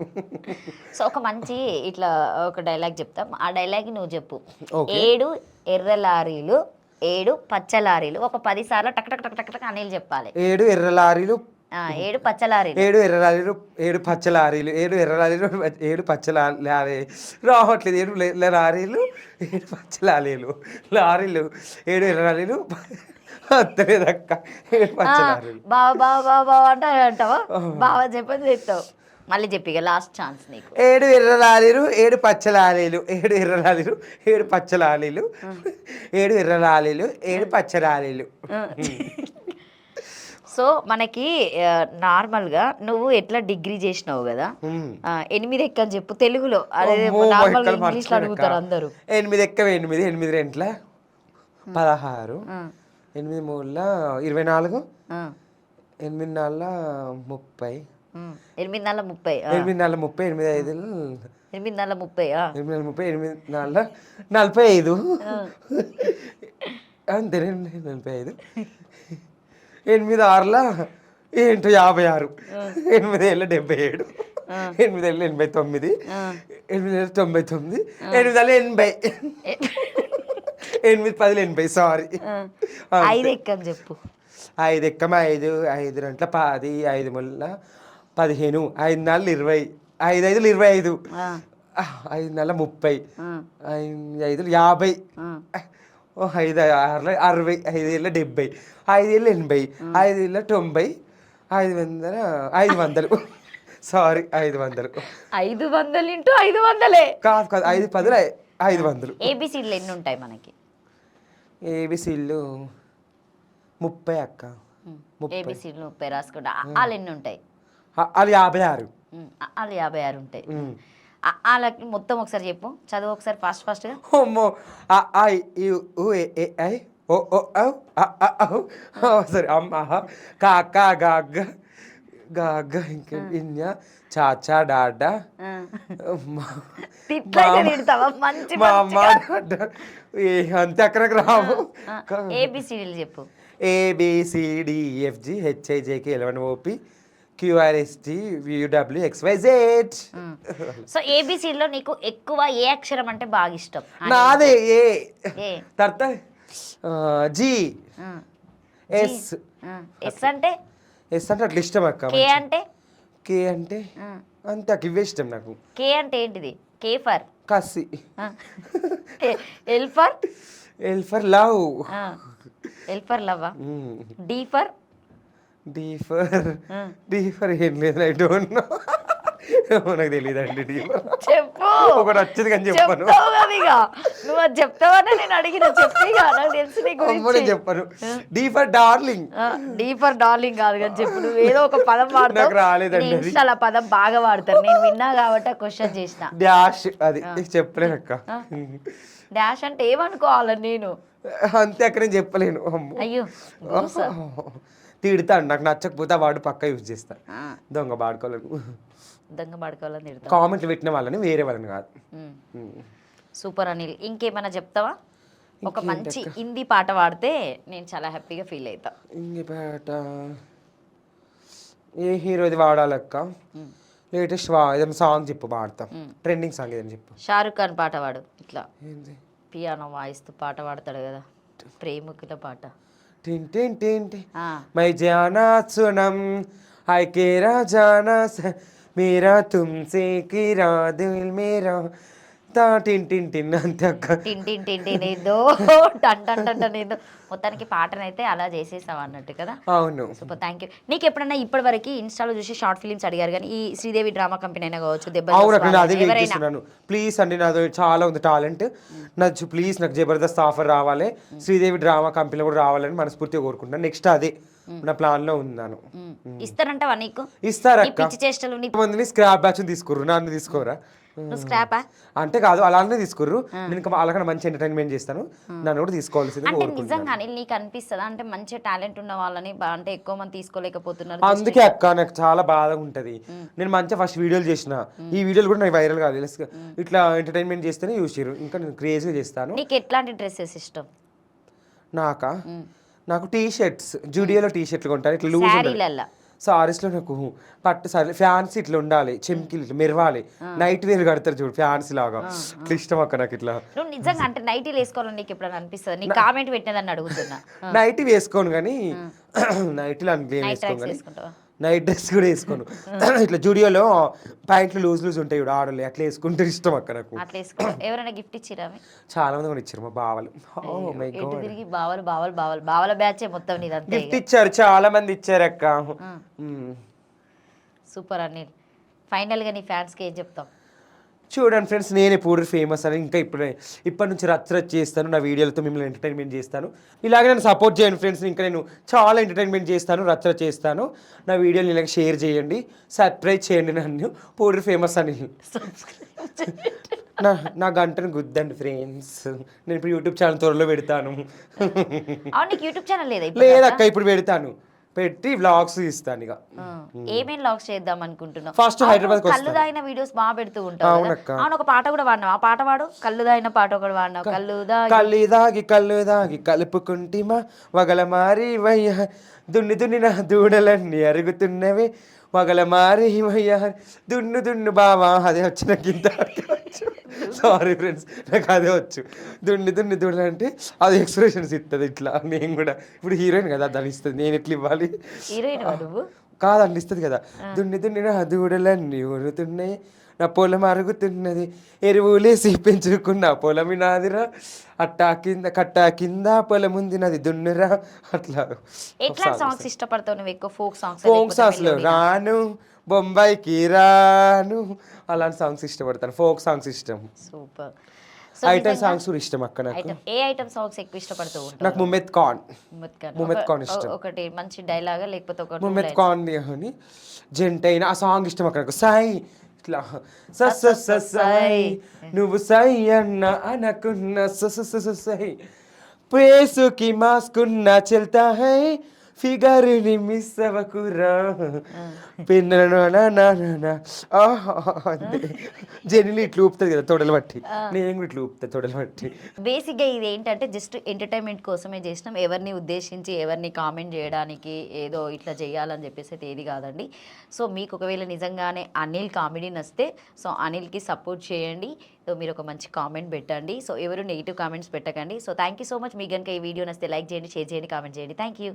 సో ఒక మంచి ఇట్లా ఒక డైలాగ్ చెప్తాం, ఆ డైలాగ్ నువ్వు చెప్పు. Okay. 7 ఎర్ర లారీలు 7 పచ్చ లారీలు, ఒక 10 సార్లు టక్ టక్ టక్ టక్ టక్ అనిల్ చెప్పాలి. 7 ఎర్ర లారీలు 7 పచ్చ లారీలు 7 ఎర్ర లారీలు 7 పచ్చ లారీలు 7 ఎర్ర లారీలు 7 పచ్చ లారీ రావట్లేదు. 7 లారీలు 7 పచ్చ లారీలు 7 ఎర్ర లారీలు అత్తలేదక్క 7 పచ్చ లారీలు. బావ బావ బావ బావ అంటే అంటావా? బావ చెప్పని చెప్తావు. మళ్ళీ చెప్పి ఇక లాస్ట్ ఛాన్స్ నీకు. 7 ఎర్ర లారీలు 7 పచ్చ లారీలు 7 ఎర్ర లారీలు 7 పచ్చ లారీలు 7 ఎర్ర లారీలు 7 పచ్చ లారీలు. సో మనకి నార్మల్గా నువ్వు ఎట్లా డిగ్రీ చేసినావు కదా, 8 ఎక్కని చెప్పు తెలుగులో. అదే నార్మల్గా ఇంగ్లీష్లో అడుగుతారు అందరూ. 8 ఎక్క 8 8 రెంట్ల 16 8 3 24 8 4 30 8 4 30 8 4 30 8 5 8 4 30 8 30 8 4 45 అంతే 45 8 6 ఏంటో 56 8 ఏళ్ళ 77 8 ఏళ్ళ 89 8 ఏళ్ళ 99 8 ఏళ్ళ 80 8 10 80 సారీ. 5 ఎక్కని చెప్పు. 5 ఎక్కమ 5 5 రెంట్ల 10 5 ముళ్ళ 15 5 4 20 5 5 25 5 4 30 5 5 50 5 6 60 5 ఏళ్ళ 70 5 ఏళ్ళ 80 5 ఏళ్ళ 90 500 సారీ 500 500 ఇంటూ 500 కాదు 5 10 500. ఏబిసిడ్లు ఎన్ని ఉంటాయి మనకి? ఏబిసిడ్లు 30 అక్క. ఏబిసిడ్లు 30 రాసుకుంటా. వాళ్ళు ఎన్ని ఉంటాయి? వాళ్ళు 56. వాళ్ళు 56 ఉంటాయి. వాళ్ళకి మొత్తం ఒకసారి చెప్పు, చదువు ఒకసారి ఫాస్ట్ ఫాస్ట్గా. అమ్మో ఐ ఓ సరే అమ్మ కాక గాగ గాగ ఇంకా ఇన్య చాచా డాడా మంచి మా అమ్మ డాడా అంతే అక్కడికి రావు. ఏబిసిడీలు చెప్పు. ABCDEFG HIJK LMNOP QRST VW XYZ. So ఏబిసిలో నీకు ఎక్కువ ఏ అక్షరం అంటే బాగా ఇష్టం? నాదే ఏ ఏ తర్వాత జి ఎస్. ఎస్ అంటే? ఎస్ అంటే అట్లా ఇష్టం అక్క. కే అంటే? కే అంటే అంతే అక్క, ఇవే ఇష్టం నాకు. కే అంటే ఏంటిది? కే ఫర్ కసి. L for? L for love. L for love. D for? D for ఏం లేదు, ఐ డోంట్ నో. నాకు తెలియదండి చెప్పు. ఒకటి వచ్చింది కానీ చెప్పను. చెప్తావు కదా ఇక. నువ్వు అది చెప్తావని నేను అడిగిన చెప్పి ఇక నాకు తెలుసు నీ అమ్మో, నేను గురించి. చెప్పను. D for darling. Deeper darling కాదు కానీ చెప్పు. నువ్వు ఏదో ఒక పదం వాడతావు. నాకు రాలేదండి అది. ఇన్స్టాల్ ఆ పదం బాగా వాడతారు. నేను విన్నా కాబట్టి క్వశ్చన్ చేసిన. డాష్ అది చెప్పలేనక్క. డాష్ అంటే ఏమనుకోవాలి నేను? అంతే అక్కడ నేను చెప్పలేను. అమ్మో అయ్యో తిడతాను, నాకు నచ్చకపోతే ఆ వాడు పక్క యూజ్ చేస్తా. దొంగ వాడుకోలేను. దొంగ పడుకోవాలని తిడతా. కామెంట్లు పెట్టిన వాళ్ళని, వేరే వాళ్ళని కాదు. సూపర్ అనిల్. ఇంకేమైనా చెప్తావా? ఒక మంచి హిందీ పాట పాడితే నేను చాలా హ్యాపీగా ఫీల్ అవుతా. ఇంక పాట ఏ హీరోది వాడాలక్క? లేటెస్ట్ ఏదైనా సాంగ్ చెప్పు, పాడతా. ట్రెండింగ్ సాంగ్ ఏదైనా చెప్పు. షారుఖ్ ఖాన్ పాట పాడు. ఇట్లా ఏంది? పియానో వాయిస్తూ పాట పాడతాడు కదా, ప్రేమికుల పాట. టిన్ టిన్ టిన్ టిన్ మై జానా సునం हाय केरा जाना मेरा तुमसे किरा दिल मेरा తా టిన్ టిన్ టిన్ అంతే అక్క. టిన్ టిన్ టిన్ టిన్ ఏదో టన్ టన్ టన్ టన్ ఏదో మొత్తానికి పాటనైతే అలా చేసేసావు అన్నట్టు కదా. అవును. Super, thank you. నీకు ఎప్పుడైనా ఇప్పటి వరకు ఇన్స్టాలో చూసి షార్ట్ ఫిలిమ్స్ అడిగారు కానీ ఈ శ్రీదేవి డ్రామా కంపెనీ అయినా కావచ్చు, అవును అక్క, నేను అదే వెయిట్ ఎవరైనా చేస్తున్నాను. ప్లీజ్ అండి, నాది చాలా ఉంది టాలెంట్. నాకు ప్లీజ్ నాకు జబర్దస్త్ ఆఫర్ రావాలి, శ్రీదేవి డ్రామా కంపెనీలో కూడా రావాలని మనస్ఫూర్తిగా కోరుకుంటున్నాను. నెక్స్ట్ అదే నా ప్లాన్ లో ఉన్నాను. ఇస్తారంటావా నీకు? ఇస్తారక్క. పిచ్చి చేష్టలు మందిని స్క్రాప్ బ్యాచ్ తీసుకోరు, నన్ను తీసుకోరా? నువ్వు స్క్రాపా అంటే కాదు, అలానే తీసుకోరు. నేను ఇంకా అలాగనే మంచి ఎంటర్టైన్మెంట్ చేస్తాను, నన్ను కూడా తీసుకోవాల్సింది అంటే కోరుకుంటున్నాను. నిజంగానే నీకు అనిపిస్తుందా అంటే మంచి టాలెంట్ ఉన్న వాళ్ళని అంటే ఎక్కువ మంది తీసుకోలేకపోతున్నారు? అందుకే అక్క నాకు చాలా బాధగా ఉంటది. నేను మంచిగా ఫస్ట్ వీడియోలు చేసిన, ఈ వీడియోలు కూడా నాకు వైరల్ కాలేదు. ఇట్లా ఎంటర్టైన్మెంట్ చేస్తేనే చూసిరు. ఇంకా నేను క్రేజీగా చేస్తాను. నీకు ఎట్లాంటి డ్రెస్సెస్ ఇష్టం? నాకు టీ షర్ట్స్, జూడియోలో టీ షర్ట్లు కొంటాను, ఇట్లా లూజ్ శారీలల్లా సారీస్లో నాకు పట్టు సారీ, ఫ్యాన్సీ ఇట్లా ఉండాలి, చెమ్కిలు ఇట్లా మెరవాలి, నైట్ వేర్ కడతారు చూడు ఫ్యాన్సీ లాగా, ఇట్లా ఇష్టం అక్క నాకు. ఇట్లా నువ్వు నిజంగా అంటే నైటీ వేసుకోవాలని నీకు ఎప్పుడైనా అనిపిస్తుంది? నీకు కామెంట్ పెట్టినదని అడుగుతున్నా. నైటీ వేసుకోను కానీ నైట్లో అనిపి వేసుకోను కానీ నైట్ డ్రెస్ కూడా వేసుకోను. ఇట్లా జూడియోలో ప్యాంట్లు లూజ్ ఉంటాయి చూడు ఆడలే, అట్లా వేసుకుంటే ఇష్టం అక్క నాకు. అట్లా వేసుకో. ఎవరైనా గిఫ్ట్ ఇచ్చిరా? చాలా మంది కూడా ఇచ్చారు, మా బావలు. ఎటు తిరిగి బావలు బావలు బావలు బావల బ్యాచ్ మొత్తం నీదంతా. గిఫ్ట్ ఇచ్చారు, చాలా మంది ఇచ్చారు అక్క. సూపర్ అనిల్. ఫైనల్ గా నీ ఫ్యాన్స్ కి ఏం చెప్తావు? చూడండి ఫ్రెండ్స్, నేనే పూర్ ఫేమస్ అని ఇంకా ఇప్పటి నుంచి రచ్చ చేస్తాను, నా వీడియోలతో మిమ్మల్ని ఎంటర్టైన్మెంట్ చేస్తాను. ఇలాగే నన్ను సపోర్ట్ చేయండి ఫ్రెండ్స్. ఇంకా నేను చాలా ఎంటర్టైన్మెంట్ చేస్తాను, రచ్చ చేస్తాను. నా వీడియోని ఇలాగ షేర్ చేయండి, సబ్స్క్రైబ్ చేయండి నన్ను పూర్ ఫేమస్ అని. నా గంటను గుద్దండి ఫ్రెండ్స్. నేను ఇప్పుడు యూట్యూబ్ ఛానల్ త్వరలో పెడతాను. అవును, నీకు యూట్యూబ్ ఛానల్ లేదా? లేదక్క, ఇప్పుడు పెడతాను, పెట్టి వ్లాగ్స్ ఇస్తాను. ఇక ఏమేం వ్లాగ్స్ చేద్దాం అనుకుంటున్నావు? ఫస్ట్ హైదరాబాద్ కళ్ళు దాగిన వీడియోస్ బాగా పెడుతూ ఉంటావు. అవును, ఒక పాట కూడా వాడినావు. ఆ పాట వాడు. కళ్ళు దాగిన పాట ఒకటి వాడినావు. కళ్ళు దాగి కలుపుకుంటిమా వగల మారి వయ్య దున్ని నా దూడలన్నీ అరుగుతున్నవే వగల మారి వయ్య దున్ను బావా. అదే వచ్చి నాకు ఇంత సారీ ఫ్రెండ్స్, నాకు అదే వచ్చు. దున్ని దూడలంటే అది ఎక్స్ప్రెషన్స్ ఇస్తుంది ఇట్లా. నేను కూడా ఇప్పుడు హీరోయిన్ కదా, దాన్ని ఇస్తుంది, నేను ఎట్లా ఇవ్వాలి? హీరోయిన్ నువ్వు కాదండి, ఇస్తుంది కదా. దున్ని నా దూడలన్నీ ఊరుతున్నాయి, నా పొలం అరుగుతున్నది, ఎరువులేసి పెంచుకున్న పొలం నాదిరా, కట్టా కింద పొలం ఉంది నాది దున్నురా. అట్లా ఎట్లా సాంగ్స్ ఇష్టపడతావు నువ్వు ఎక్కువ? ఫోక్ సాంగ్స్లో రాను బొంబాయికి రాను అలాంటి సాంగ్స్ ఇష్టపడతాను. ఫోక్ సాంగ్స్ ఇష్టం. సూపర్. ఐటమ్ సాంగ్స్ కూడా ఇష్టం అక్క నాకు. ఏ ఐటమ్ సాంగ్స్ ఎక్కువ ఇష్టపడుతూ ఉంటావు? నాకు ముమ్మెత్ ఖాన్ ఇష్టం. ఒకటి మంచి డైలాగా లేకపోతే ఒక ముమ్మెత్ ఖాన్ అని జంటైన ఆ సాంగ్ ఇష్టం అక్క నాకు. సాయి ఇట్లా సై నువ్వు సై అన్న అనకున్న సై పేసుకి మాస్కున్న చెల్తా హై ఫిగర్ని మిస్ అవ్వకురా జెనిని ఇట్లా ఊపుతుంది కదా తొడలు బట్టి, నేను కూడా ఇట్లా ఊపుతా తొడలు బట్టి. బేసిక్గా ఇది ఏంటంటే జస్ట్ ఎంటర్టైన్మెంట్ కోసమే చేసినాం. ఎవరిని ఉద్దేశించి ఎవరిని కామెంట్ చేయడానికి ఏదో ఇట్లా చేయాలని చెప్పేసి అయితే ఏది కాదండి. సో మీకు ఒకవేళ నిజంగానే అనిల్ కామెడీ నచ్చితే సో అనిల్కి సపోర్ట్ చేయండి. సో మీరు ఒక మంచి కామెంట్ పెట్టండి. సో ఎవరు నెగిటివ్ కామెంట్స్ పెట్టకండి. So thank you so much. మీకు కనుక ఈ వీడియో నచ్చితే లైక్ చేయండి, షేర్ చేయండి, కామెంట్ చేయండి. Thank you.